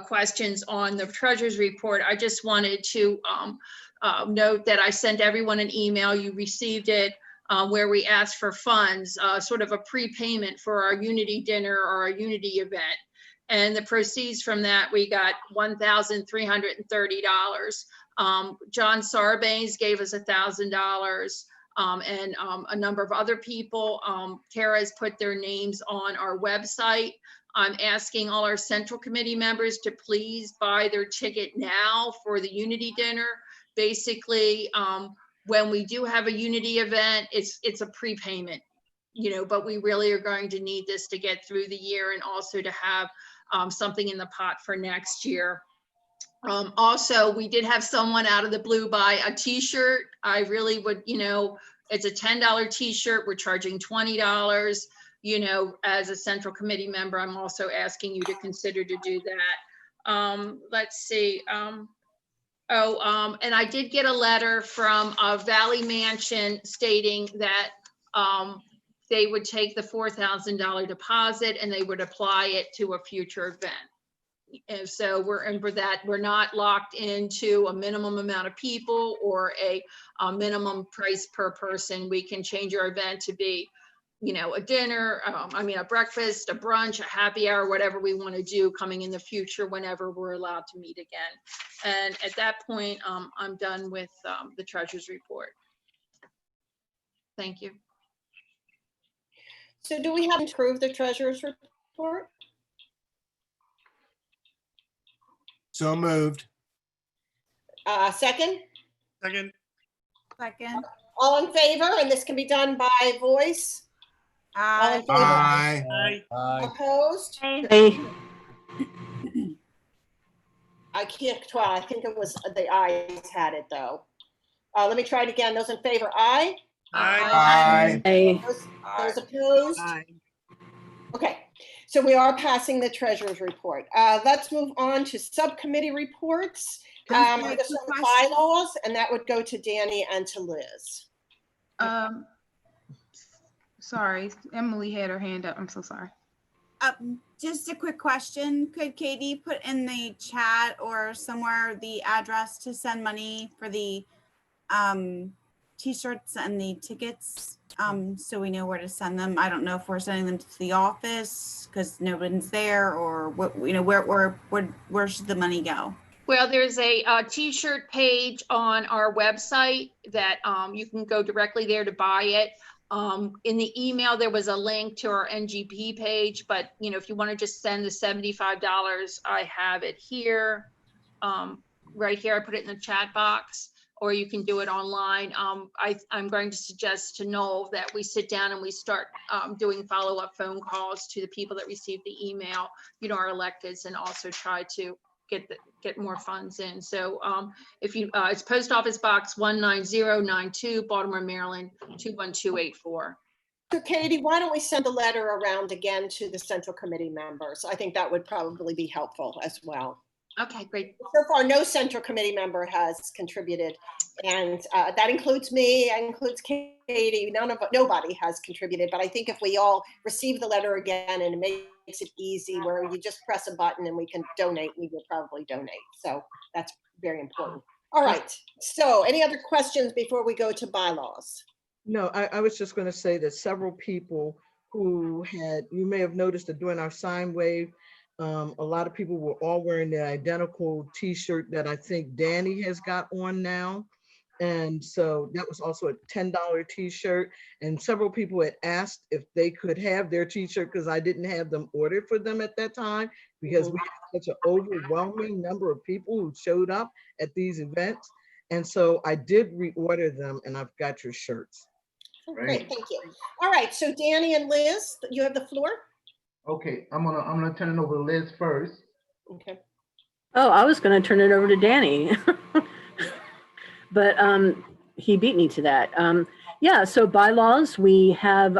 questions on the treasurer's report, I just wanted to note that I sent everyone an email. You received it, where we asked for funds, sort of a prepayment for our Unity dinner or our Unity event. And the proceeds from that, we got $1,330. John Sarbanes gave us $1,000, and a number of other people. Tara has put their names on our website. I'm asking all our central committee members to please buy their ticket now for the Unity dinner. Basically, when we do have a Unity event, it's a prepayment, but we really are going to need this to get through the year and also to have something in the pot for next year. Also, we did have someone out of the blue buy a t-shirt. I really would, it's a $10 t-shirt. We're charging $20. As a central committee member, I'm also asking you to consider to do that. Let's see. And I did get a letter from Valley Mansion stating that they would take the $4,000 deposit and they would apply it to a future event. And so we're not locked into a minimum amount of people or a minimum price per person. We can change our event to be, a dinner, a breakfast, a brunch, a happy hour, whatever we want to do coming in the future whenever we're allowed to meet again. And at that point, I'm done with the treasurer's report. Thank you. So do we have to approve the treasurer's report? So moved. Second? Second. Second. All in favor? And this can be done by voice? All in favor? Aye. Aye. Opposed? Aye. I can't, well, I think it was the ayes had it though. Let me try it again. Those in favor, aye? Aye. Aye. Those opposed? Aye. Okay, so we are passing the treasurer's report. Let's move on to subcommittee reports. There's some bylaws, and that would go to Danny and to Liz. Sorry, Emily had her hand up. I'm so sorry. Just a quick question. Could Katie put in the chat or somewhere the address to send money for the t-shirts and the tickets, so we know where to send them? I don't know if we're sending them to the office because nobody's there, or what, where should the money go? Well, there's a t-shirt page on our website that you can go directly there to buy it. In the email, there was a link to our NGP page, but if you want to just send the $75, I have it here, right here. I put it in the chat box, or you can do it online. I'm going to suggest to Noel that we sit down and we start doing follow-up phone calls to the people that received the email, our electeds, and also try to get more funds in. So if you, it's Post Office Box 19092, Baltimore, Maryland 21284. So Katie, why don't we send a letter around again to the central committee members? I think that would probably be helpful as well. Okay, great. So far, no central committee member has contributed, and that includes me, that includes Katie. Nobody has contributed, but I think if we all receive the letter again and it makes it easy, where you just press a button and we can donate, we will probably donate. So that's very important. All right. So any other questions before we go to bylaws? No, I was just going to say that several people who had, you may have noticed that during our sine wave, a lot of people were all wearing the identical t-shirt that I think Danny has got on now. And so that was also a $10 t-shirt. And several people had asked if they could have their t-shirt because I didn't have them ordered for them at that time because we had such an overwhelming number of people who showed up at these events. And so I did reorder them and I've got your shirts. Great, thank you. All right, so Danny and Liz, you have the floor. Okay, I'm gonna turn it over to Liz first. Okay. Oh, I was going to turn it over to Danny, but he beat me to that. Yeah, so bylaws, we have,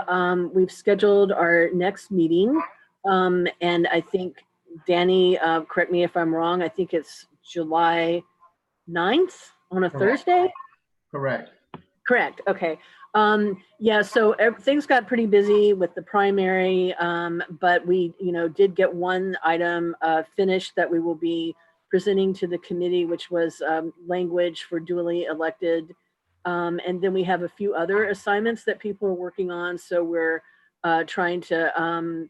we've scheduled our next meeting. And I think, Danny, correct me if I'm wrong, I think it's July 9th on a Thursday? Correct. Correct, okay. Yeah, so things got pretty busy with the primary, but we, did get one item finished that we will be presenting to the committee, which was language for duly elected. And then we have a few other assignments that people are working on. So we're trying to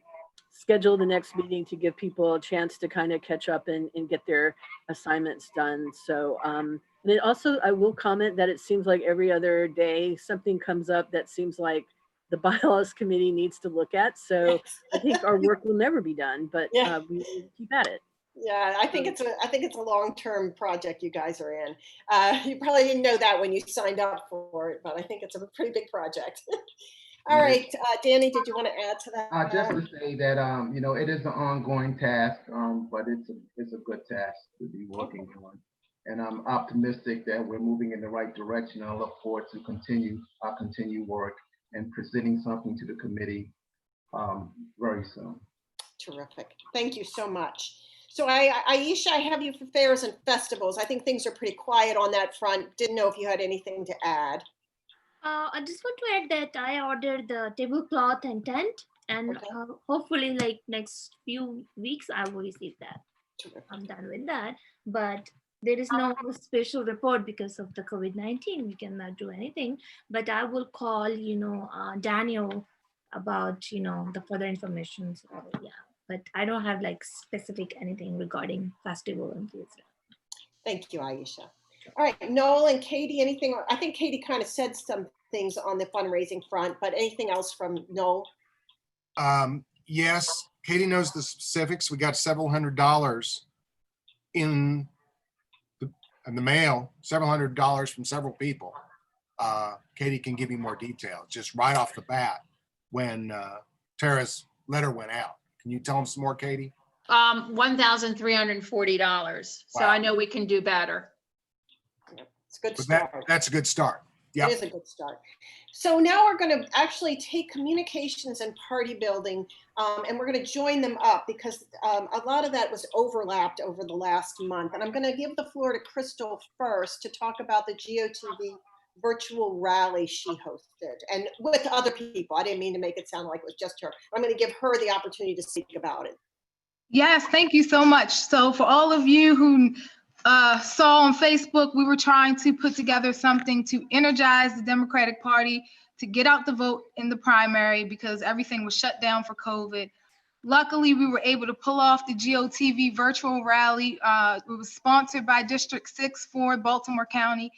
schedule the next meeting to give people a chance to kind of catch up and get their assignments done. So, and it also, I will comment that it seems like every other day something comes up that seems like the bylaws committee needs to look at. So I think our work will never be done, but we will keep at it. Yeah, I think it's a long-term project you guys are in. You probably didn't know that when you signed up for it, but I think it's a pretty big project. All right, Danny, did you want to add to that? Just to say that it is an ongoing task, but it's a good task to be working on, and I'm optimistic that we're moving in the right direction. I look forward to our continued work and presenting something to the committee very soon. Terrific. Thank you so much. So Aisha, I have you for fairs and festivals. I think things are pretty quiet on that front. Didn't know if you had anything to add. I just want to add that I ordered the tablecloth and tent, and hopefully like next few weeks I will receive that. Terrific. I'm done with that, but there is no special report because of the COVID-19. We cannot do anything, but I will call, Daniel about, the further information. So, yeah, but I don't have like specific anything regarding festival and theater. Thank you, Aisha. All right, Noel and Katie, anything? I think Katie kind of said some things on the fundraising front, but anything else from Noel? Yes, Katie knows the specifics. We got several $100s in the mail, several $100s from several people. Katie can give you more detail, just right off the bat when Tara's letter went out. Can you tell them some more, Katie? $1,340. So I know we can do better. It's a good start. That's a good start. Yeah, it is a good start. So now we're going to actually take communications and party building, and we're going to join them up because a lot of that was overlapped over the last month. And I'm going to give the floor to Crystal first to talk about the GOTV virtual rally she hosted, and with other people. I didn't mean to make it sound like it was just her. I'm going to give her the opportunity to speak about it. Yes, thank you so much. So for all of you who saw on Facebook, we were trying to put together something to energize the Democratic Party to get out the vote in the primary because everything was shut down for COVID. Luckily, we were able to pull off the GOTV virtual rally. It was sponsored by District 6 for Baltimore County.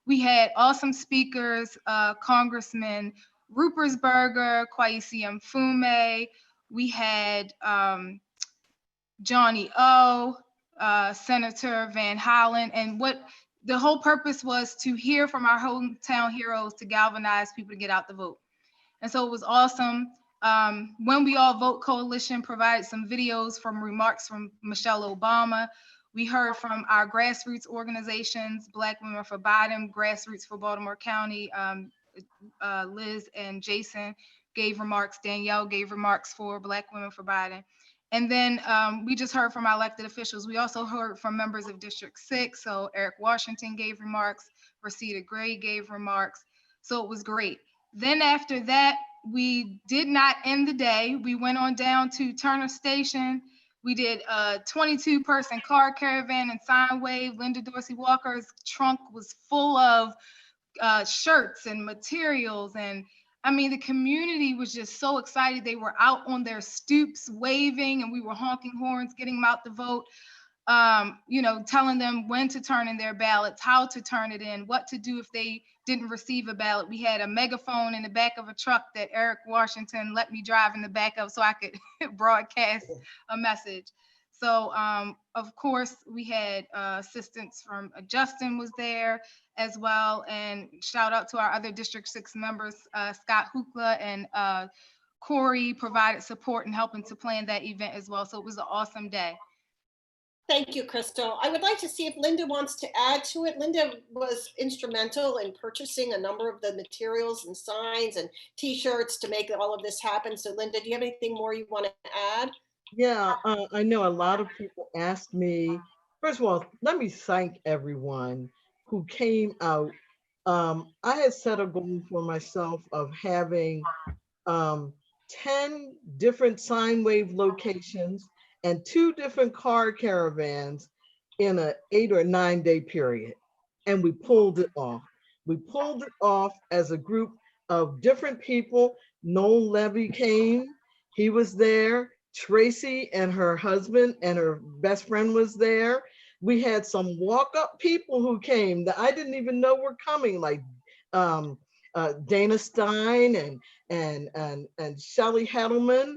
We had awesome speakers, Congressman Rupersberger, Kwesi Mfume. We had Johnny O, Senator Van Hollen, and what the whole purpose was to hear from our hometown heroes to galvanize people to get out the vote. And so it was awesome. When We All Vote Coalition provided some videos from remarks from Michelle Obama. We heard from our grassroots organizations, Black Women for Biden, Grassroots for Baltimore County. Liz and Jason gave remarks. Danielle gave remarks for Black Women for Biden. And then we just heard from our elected officials. We also heard from members of District 6. So Eric Washington gave remarks, Rosita Gray gave remarks. So it was great. Then after that, we did not end the day. We went on down to Turner Station. We did a 22-person car caravan and sign wave. Linda Dorsey Walker's trunk was full of shirts and materials and I mean, the community was just so excited. They were out on their stoops waving, and we were honking horns, getting them out to vote. You know, telling them when to turn in their ballots, how to turn it in, what to do if they didn't receive a ballot. We had a megaphone in the back of a truck that Eric Washington let me drive in the back of so I could broadcast a message. So, of course, we had assistance from Justin was there as well. And shout out to our other District 6 members, Scott Hookla and Corey provided support in helping to plan that event as well. So it was an awesome day. Thank you, Crystal. I would like to see if Linda wants to add to it. Linda was instrumental in purchasing a number of the materials and signs and t-shirts to make all of this happen. So Linda, do you have anything more you want to add? Yeah, I know a lot of people asked me, first of all, let me thank everyone who came out. I had set a goal for myself of having 10 different sine wave locations and 2 different car caravans in an 8 or 9 day period. And we pulled it off. We pulled it off as a group of different people. Noel Levy came, he was there. Tracy and her husband and her best friend was there. We had some walk-up people who came that I didn't even know were coming, like Dana Stein and Shelley Hedelman.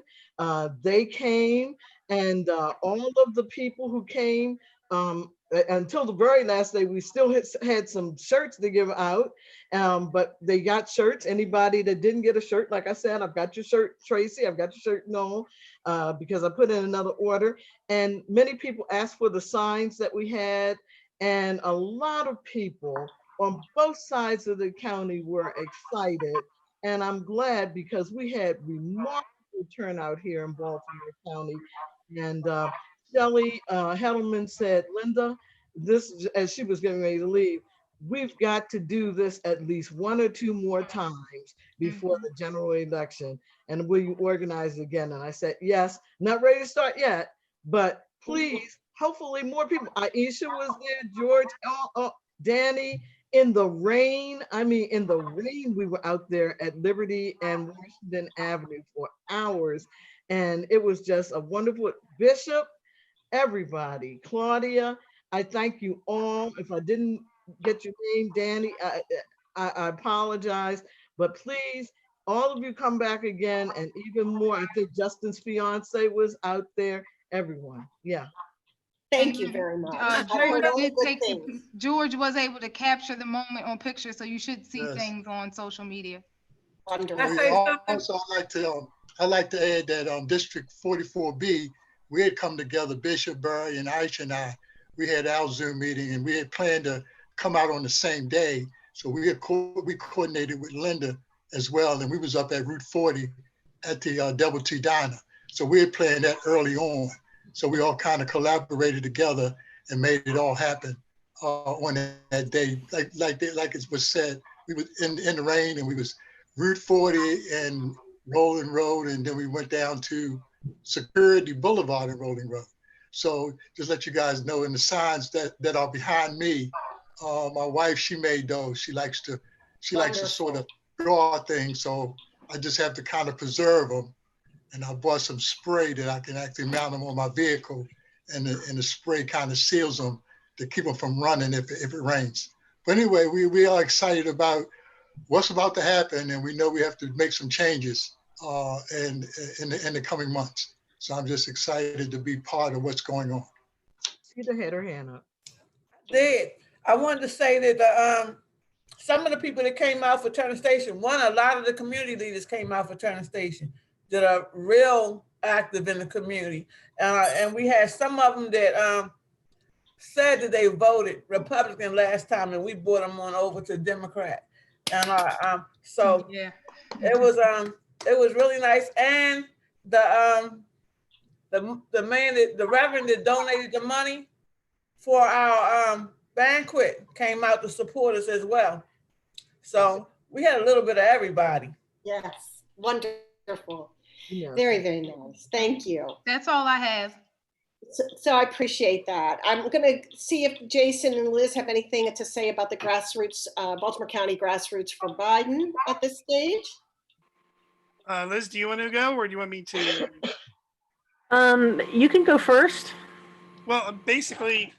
They came, and all of the people who came until the very last day, we still had some shirts to give out, but they got shirts. Anybody that didn't get a shirt, like I said, I've got your shirt, Tracy, I've got your shirt, Noel, because I put in another order. And many people asked for the signs that we had, and a lot of people on both sides of the county were excited. And I'm glad because we had remarkable turnout here in Baltimore County. And Shelley Hedelman said, Linda, this, as she was getting ready to leave, we've got to do this at least 1 or 2 more times before the general election. And we organize again. And I said, yes, not ready to start yet, but please, hopefully more people. Aisha was there, George, Danny, in the rain. I mean, in the rain, we were out there at Liberty and Washington Avenue for hours. And it was just a wonderful, Bishop, everybody, Claudia, I thank you all. If I didn't get your name, Danny, I apologize, but please, all of you come back again, and even more. I think Justin's fiance was out there, everyone, yeah. Thank you very much. George was able to capture the moment on picture, so you should see Yes. things on social media. Also, I'd like to add that District 44B, we had come together, Bishop, Burry, and Aisha and I. We had our Zoom meeting, and we had planned to come out on the same day. So we coordinated with Linda as well, and we was up at Route 40 at the Double T Diner. So we had planned that early on. So we all kind of collaborated together and made it all happen on that day. Like it was said, we was in the rain, and we was Route 40 and Rolling Road, and then we went down to Security Boulevard and Rolling Road. So just let you guys know, in the signs that are behind me, my wife, she made those. She likes to sort of draw things, so I just have to kind of preserve them. And I bought some spray that I can actually mount them on my vehicle, and the spray kind of seals them to keep them from running if it rains. But anyway, we are excited about what's about to happen, and we know we have to make some changes in the coming months. So I'm just excited to be part of what's going on. Sheeta had her hand up. I wanted to say that some of the people that came out for Turner Station, a lot of the community leaders came out for Turner Station that are real active in the community. And we had some of them that said that they voted Republican last time, and we brought them on over to Democrat. And so yeah, it was really nice. And the reverend that donated the money for our banquet came out to support us as well. So we had a little bit of everybody. Yes, wonderful. Yeah. Very, very nice. Thank you. That's all I have. So I appreciate that. I'm going to see if Jason and Liz have anything to say about the grassroots, Baltimore County grassroots for Biden at this stage. Liz, do you want to go or do you want me to? You can go first. Well, basically,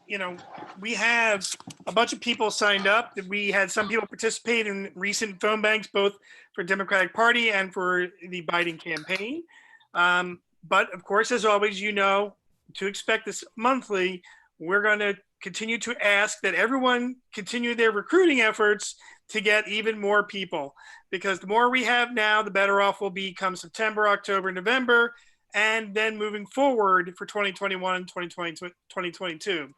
we have a bunch of people signed up. We had some people participate in recent phone banks, both for Democratic Party and for the Biden campaign. But of course, as always, to expect this monthly, we're going to continue to ask that everyone continue their recruiting efforts to get even more people, because the more we have now, the better off we'll be come September, October, November, and then moving forward for 2021, 2020, 2022.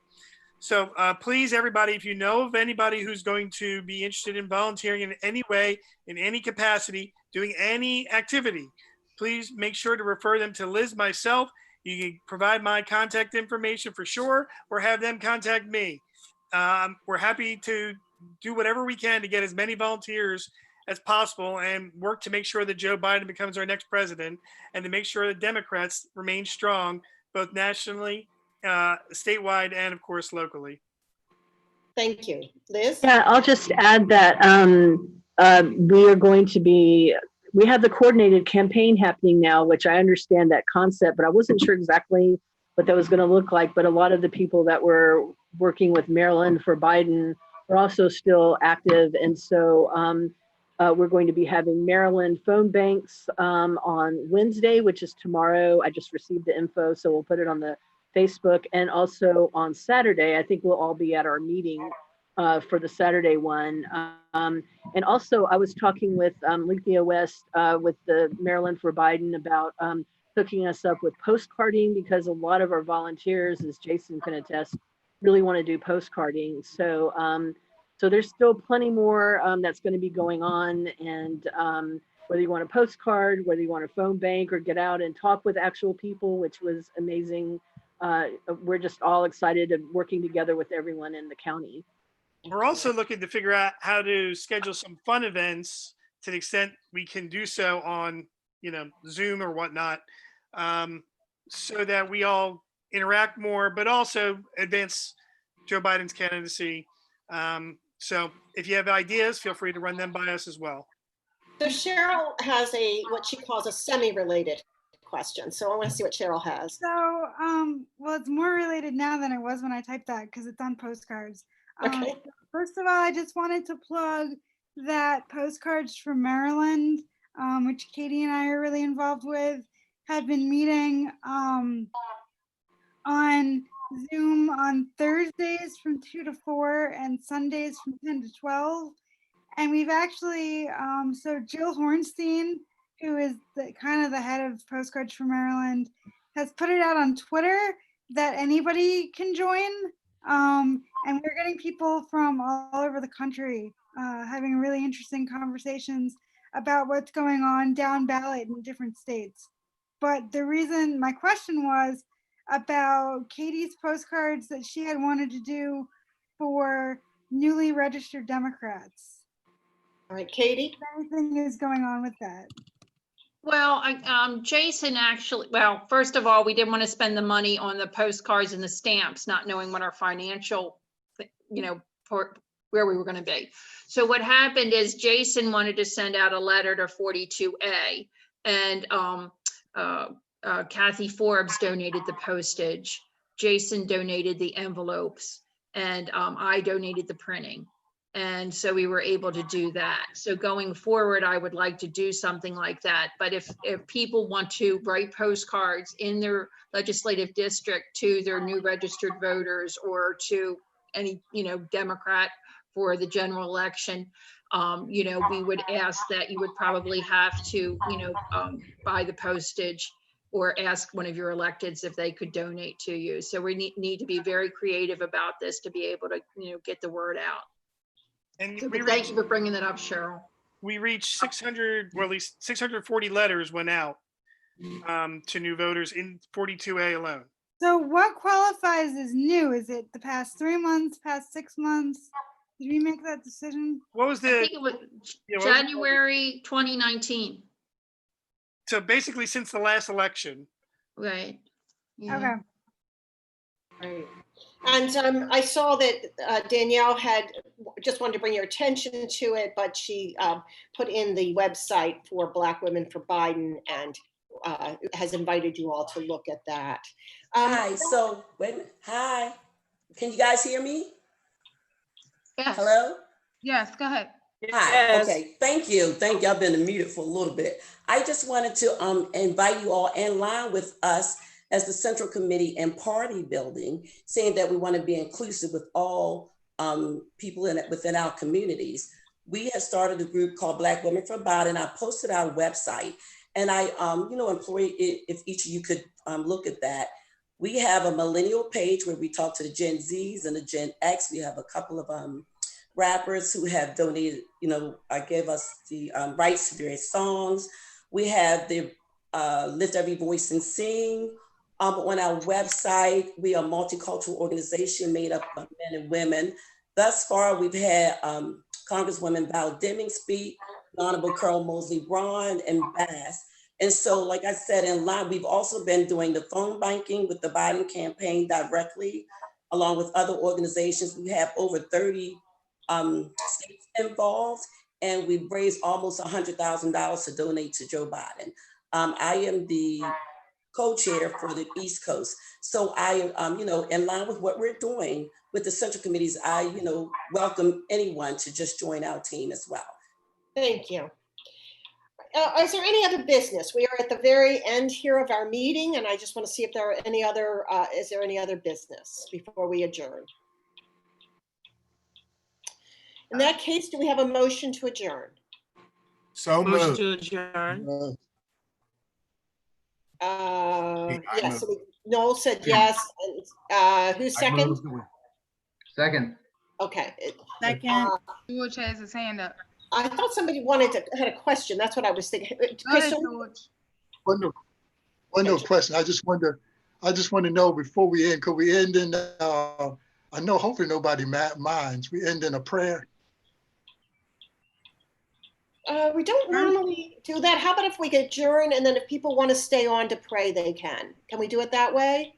So please, everybody, if you know of anybody who's going to be interested in volunteering in any way, in any capacity, doing any activity, please make sure to refer them to Liz, myself. You can provide my contact information for sure, or have them contact me. We're happy to do whatever we can to get as many volunteers as possible and work to make sure that Joe Biden becomes our next president, and to make sure that Democrats remain strong, both nationally, statewide, and of course, locally. Thank you. Liz? Yeah, I'll just add that we have the coordinated campaign happening now, which I understand that concept, but I wasn't sure exactly what that was going to look like. But a lot of the people that were working with Maryland for Biden are also still active. And so we're going to be having Maryland phone banks on Wednesday, which is tomorrow. I just received the info, so we'll put it on the Facebook. And also on Saturday, I think we'll all be at our meeting for the Saturday one. And also I was talking with Lithia West with the Maryland for Biden about hooking us up with postcarding, because a lot of our volunteers, as Jason can attest, really want to do postcarding. So there's still plenty more that's going to be going on. And whether you want a postcard, whether you want a phone bank, or get out and talk with actual people, which was amazing. We're just all excited and working together with everyone in the county. We're also looking to figure out how to schedule some fun events to the extent we can do so on, Zoom or whatnot, so that we all interact more, but also advance Joe Biden's candidacy. So if you have ideas, feel free to run them by us as well. So Cheryl has what she calls a semi-related question. So I want to see what Cheryl has. So, well, it's more related now than it was when I typed that, because it's on postcards. Okay. First of all, I just wanted to plug that Postcards from Maryland, which Katie and I are really involved with, had been meeting on Zoom on Thursdays from 2 to 4 and Sundays from 10 to 12. And we've actually, so Jill Hornstein, who is the head of Postcards from Maryland, has put it out on Twitter that anybody can join. And we're getting people from all over the country having really interesting conversations about what's going on down ballot in different states. But the reason my question was about Katie's postcards that she had wanted to do for newly registered Democrats. All right, Katie. If anything is going on with that. Well, Jason actually, well, first of all, we didn't want to spend the money on the postcards and the stamps, not knowing what our financial, where we were going to be. So what happened is Jason wanted to send out a letter to 42A, and Kathy Forbes donated the postage. Jason donated the envelopes, and I donated the printing. And so we were able to do that. So going forward, I would like to do something like that. But if people want to write postcards in their legislative district to their new registered voters, or to any, Democrat for the general election, we would ask that you would probably have to, buy the postage, or ask one of your electeds if they could donate to you. So we need to be very creative about this to be able to, get the word out. And so thank you for bringing that up, Cheryl. We reached 600, or at least 640 letters went out to new voters in 42A alone. So what qualifies as new? Is it the past 3 months, past 6 months? Did we make that decision? What was I think it was January 2019. So basically since the last election. Right. Yeah. Okay. Right. And I saw that Danielle had just wanted to bring your attention to it, but she put in the website for Black Women for Biden and has invited you all to look at that. Hi, so wait a minute. Hi, can you guys hear me? Yes. Hello? Yes, go ahead. Hi, okay, thank you. Thank you, I've been muted for a little bit. I just wanted to invite you all in line with us as the Central Committee and Party Building, saying that we want to be inclusive with all people within our communities. We have started a group called Black Women for Biden. I posted our website, and I implore you, if each of you could look at that. We have a millennial page where we talk to the Gen Zs and the Gen X. We have a couple of rappers who have donated, gave us the rights to various songs. We have the Lift Every Voice and Sing. On our website, we are a multicultural organization made up of men and women. Thus far, we've had Congresswoman Val Deming speak, Honorable Carol Mosley Braun, and Bass. And so, like I said, in line, we've also been doing the phone banking with the Biden campaign directly, along with other organizations. We have over 30 states involved, and we've raised almost $100,000 to donate to Joe Biden. I am the co-chair for the East Coast. So I, in line with what we're doing with the Central Committees, I, welcome anyone to just join our team as well. Thank you. Is there any other business? We are at the very end here of our meeting, and I just want to see if there are any other, is there any other business before we adjourn? In that case, do we have a motion to adjourn? So Motion moved. to adjourn. Yes, so Noel said yes. And, who's second? Second. Okay. Second. George has his hand up. I thought somebody had a question. That's what I was thinking. Go ahead, George. One no question. I just want to know before we end, could we end in, I know hopefully nobody minds, we end in a prayer? We don't normally do that. How about if we adjourn and then if people want to stay on to pray, they can. Can we do it that way?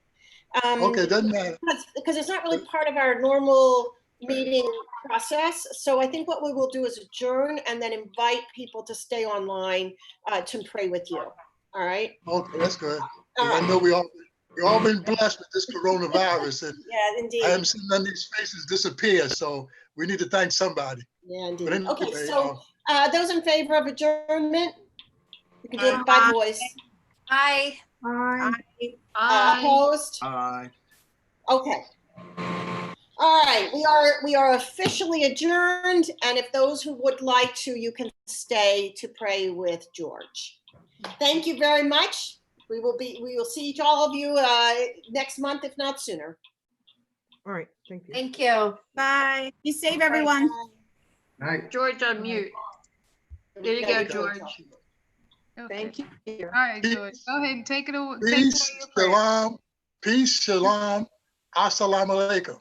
Okay, doesn't matter. Because it's not really part of our normal meeting process. So I think what we will do is adjourn and then invite people to stay online to pray with you. All right? Okay, that's good. I know we all been blessed with this coronavirus, and yeah, indeed. I haven't seen none of these faces disappear, so we need to thank somebody. Yeah, indeed. Anyway, okay, so those in favor of adjournment, you can do it by voice. Aye. Aye. Opposed? Aye. Okay. All right, we are officially adjourned, and if those who would like to, you can stay to pray with George. Thank you very much. We will see all of you next month, if not sooner. All right, thank you. Thank you. Bye. Be safe, everyone. Night. George on mute. There you go, George. Okay. Thank you. All right, George. Go ahead and take it away. Peace, shalom, peace, shalom, assalamu alaikum.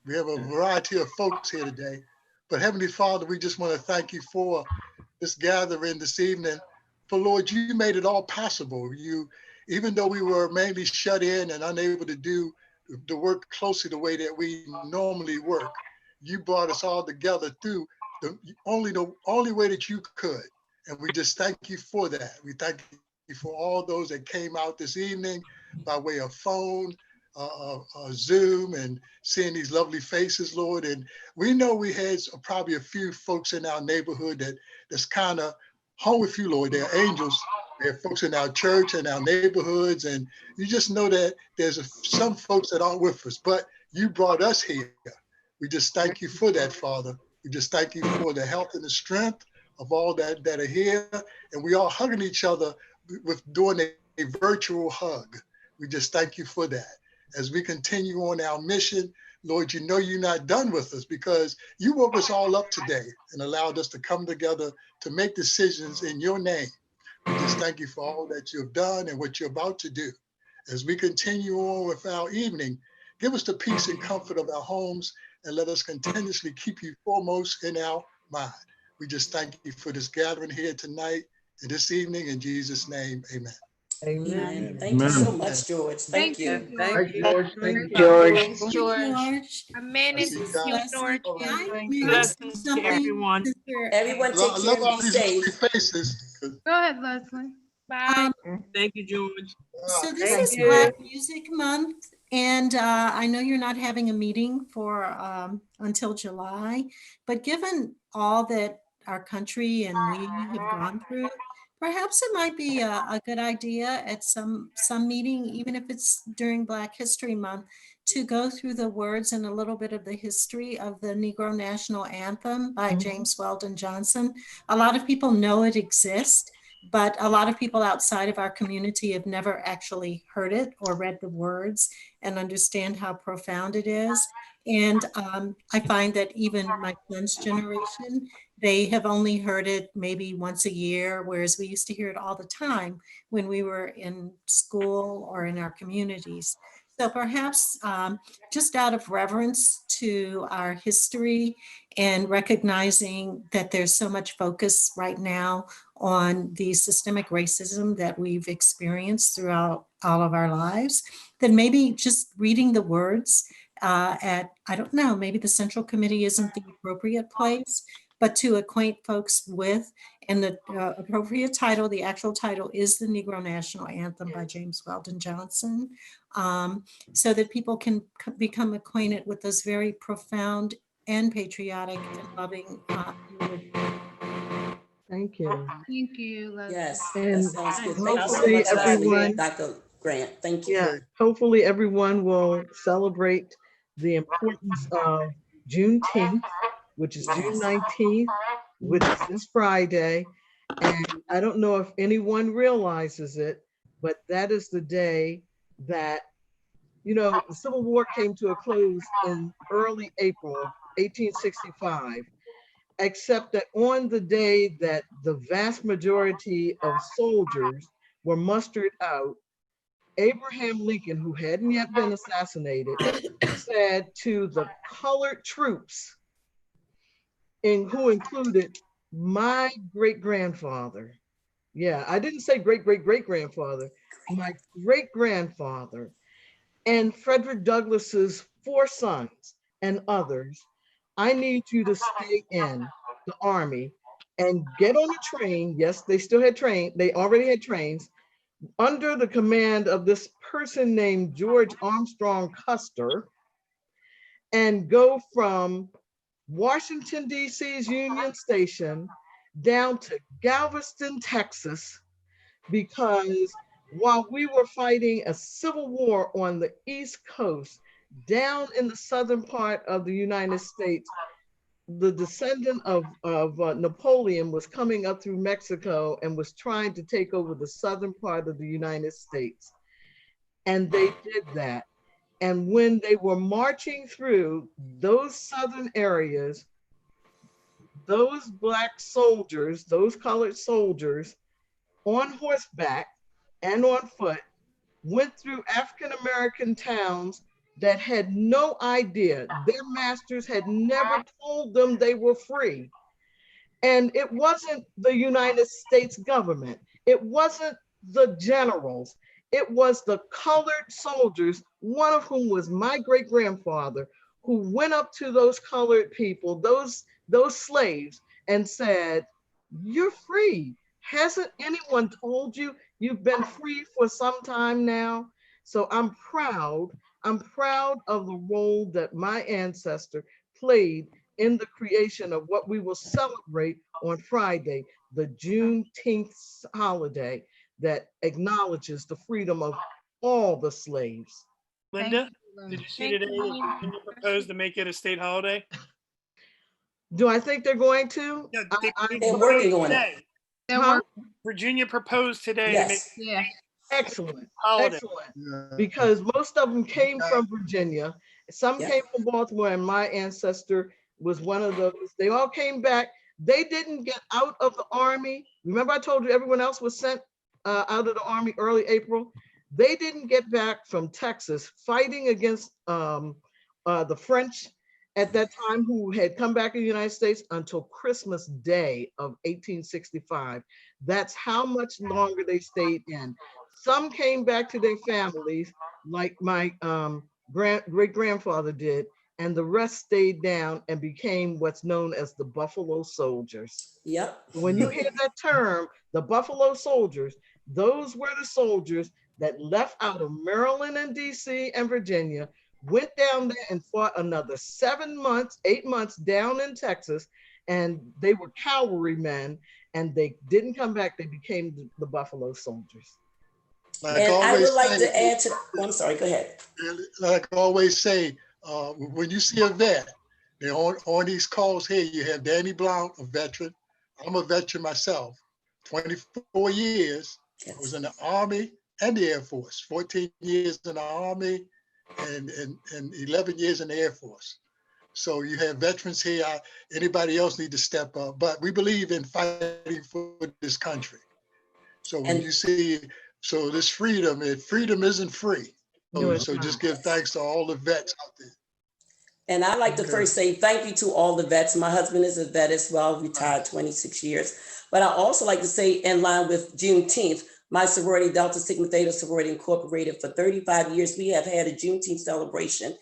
We have a variety of folks here today, but Heavenly Father, we just want to thank you for this gathering this evening. For Lord, you made it all possible. Even though we were mainly shut in and unable to do the work closely the way that we normally work, you brought us all together through the only way that you could. And we just thank you for that. We thank you for all those that came out this evening by way of phone, Zoom, and seeing these lovely faces, Lord. And we know we had probably a few folks in our neighborhood that's kind of home with you, Lord. They're angels. There are folks in our church and our neighborhoods, and you just know that there's some folks that aren't with us, but you brought us here. We just thank you for that, Father. We just thank you for the health and the strength of all that are here, and we all hugging each other with doing a virtual hug. We just thank you for that. As we continue on our mission, Lord, you know you're not done with us because you woke us all up today and allowed us to come together to make decisions in your name. We just thank you for all that you've done and what you're about to do. As we continue on with our evening, give us the peace and comfort of our homes and let us continuously keep you foremost in our mind. We just thank you for this gathering here tonight and this evening. In Jesus' name, amen. Amen. Thank you so much, George. Thank Thank you, you. Thank you. George. Thank you, George. Thanks, George. Amen. And See you thank you, guys. George. Thank you. Blessings to everyone. Everyone take I care love and all be these safe. lovely faces. Go ahead, Leslie. Bye. Thank you, George. So this Thank is you. Black Music Month, and I know you're not having a meeting for until July, but given all that our country and we have gone through, perhaps it might be a good idea at some meeting, even if it's during Black History Month, to go through the words and a little bit of the history of the Negro National Anthem by James Weldon Johnson. A lot of people know it exists, but a lot of people outside of our community have never actually heard it or read the words and understand how profound it is. And I find that even my son's generation, they have only heard it maybe once a year, whereas we used to hear it all the time when we were in school or in our communities. So perhaps just out of reverence to our history and recognizing that there's so much focus right now on the systemic racism that we've experienced throughout all of our lives, then maybe just reading the words at, I don't know, maybe the Central Committee isn't the appropriate place, but to acquaint folks with, and the appropriate title, the actual title is the Negro National Anthem by James Weldon Johnson, so that people can become acquainted with those very profound and patriotic and loving eulogies. Thank you. Thank you, Leslie. Yes, that And sounds good. Thank you so hopefully much, Leslie, everyone, Dr. Grant. Thank you. yeah, hopefully everyone will celebrate the importance of Juneteenth, which is June 19th, which is this Friday. And I don't know if anyone realizes it, but that is the day that, you know, the Civil War came to a close in early April of 1865, except that on the day that the vast majority of soldiers were mustered out, Abraham Lincoln, who hadn't yet been assassinated, said to the colored troops, who included my great-grandfather. Yeah, I didn't say great-great-great-grandfather, my great-grandfather, and Frederick Douglass's 4 sons and others, I need you to stay in the Army and get on a train. Yes, they still had train. They already had trains under the command of this person named George Armstrong Custer, and go from Washington, D.C.'s Union Station down to Galveston, Texas, because while we were fighting a civil war on the East Coast, down in the southern part of the United States, the descendant of Napoleon was coming up through Mexico and was trying to take over the southern part of the United States. And they did that. And when they were marching through those southern areas, those Black soldiers, those colored soldiers on horseback and on foot went through African-American towns that had no idea. Their masters had never told them they were free. And it wasn't the United States government. It wasn't the generals. It was the colored soldiers, one of whom was my great-grandfather, who went up to those colored people, those slaves, and said, "You're free. Hasn't anyone told you you've been free for some time now?" So I'm proud of the role that my ancestor played in the creation of what we will celebrate on Friday, the Juneteenth holiday that acknowledges the freedom of all the slaves. Linda, did you see today that Virginia proposed to make it a state holiday? Do I think they're going to? Yeah, they're working on it. Virginia proposed today to make Yeah. Excellent. holiday. Excellent. Because most of them came from Virginia. Some came from Baltimore, and my ancestor was one of those. They all came back. They didn't get out of the Army. Remember I told you everyone else was sent out of the Army early April? They didn't get back from Texas fighting against the French at that time, who had come back to the United States, until Christmas Day of 1865. That's how much longer they stayed in. Some came back to their families, like my great grandfather did, and the rest stayed down and became what's known as the Buffalo Soldiers. Yep. When you hear that term, the Buffalo Soldiers, those were the soldiers that left out of Maryland and DC and Virginia, went down there and fought another 7 months, 8 months down in Texas, and they were cavalrymen, and they didn't come back. They became the Buffalo Soldiers. And I would like to add to, oh, I'm sorry, go ahead. Like I always say, when you see a vet, they're on these calls here, you have Danny Blount, a veteran. I'm a veteran myself, 24 years. I was in the Army and the Air Force, 14 years in the Army and 11 years in the Air Force. So you have veterans here. Anybody else need to step up, but we believe in fighting for this country. So when you see, so this freedom isn't free. So just give thanks to all the vets out there. And I'd like to first say thank you to all the vets. My husband is a vet as well, retired 26 years. But I also like to say, in line with Juneteenth, my sorority, Delta Sigma Theta Sorority Incorporated, for 35 years, we have had a Juneteenth celebration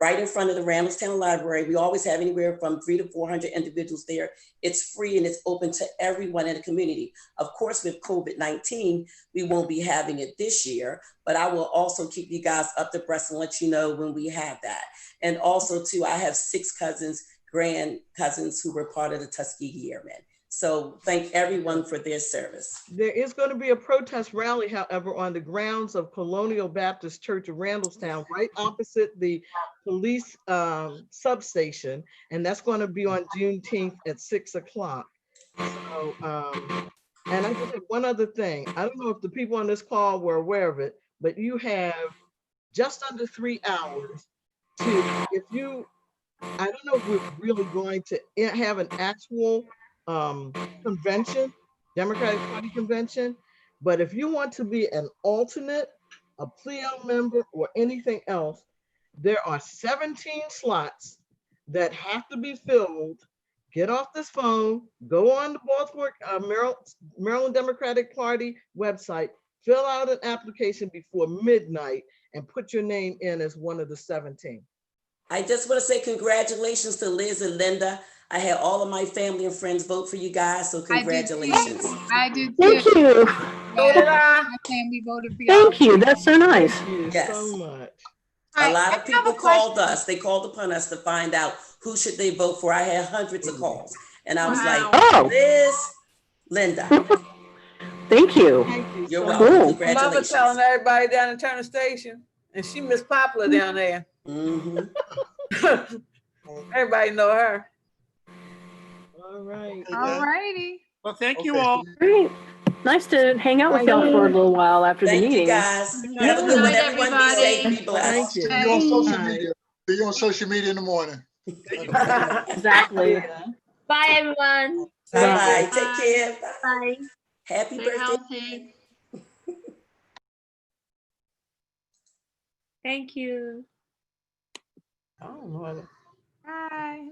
right in front of the Randallstown Library. We always have anywhere from 300 to 400 individuals there. It's free and it's open to everyone in the community. Of course, with COVID-19, we won't be having it this year, but I will also keep you guys up to breast and let you know when we have that. And also too, I have 6 cousins, grand cousins who were part of the Tuskegee Airmen. So thank everyone for their service. There is going to be a protest rally, however, on the grounds of Colonial Baptist Church of Randallstown, right opposite the police substation. And that's going to be on Juneteenth at 6 o'clock. So, and I just have one other thing. I don't know if the people on this call were aware of it, but you have just under 3 hours to, if you, I don't know if we're really going to have an actual convention, Democratic Party convention, but if you want to be an alternate, a PLEO member, or anything else, there are 17 slots that have to be filled. Get off this phone, go on the Baltimore, Maryland Democratic Party website, fill out an application before midnight, and put your name in as one of the 17. I just want to say congratulations to Liz and Linda. I had all of my family and friends vote for you guys, so congratulations. I did too. Thank you. So did I. My family voted for y'all. Thank you. That's so nice. Thank you Yes. so much. A lot of people called us. They called upon us to find out who should they vote for. I had hundreds of calls. And I was like, Oh. Liz, Linda. Thank you. You're so welcome. Cool. Mother Congratulations. telling everybody down at Turner Station, and she Miss Popular down there. Everybody know her. All right. All righty. Well, thank you all. Great. Nice to hang out with y'all for a little while after the Thank meeting. you guys. Have a good one, everyone. Be safe, be blessed. Thank you. Be on social media. Be on social media in the morning. Exactly. Bye, everyone. Bye-bye. Take care. Bye. Happy Stay birthday. healthy. Thank you. I don't know. Bye.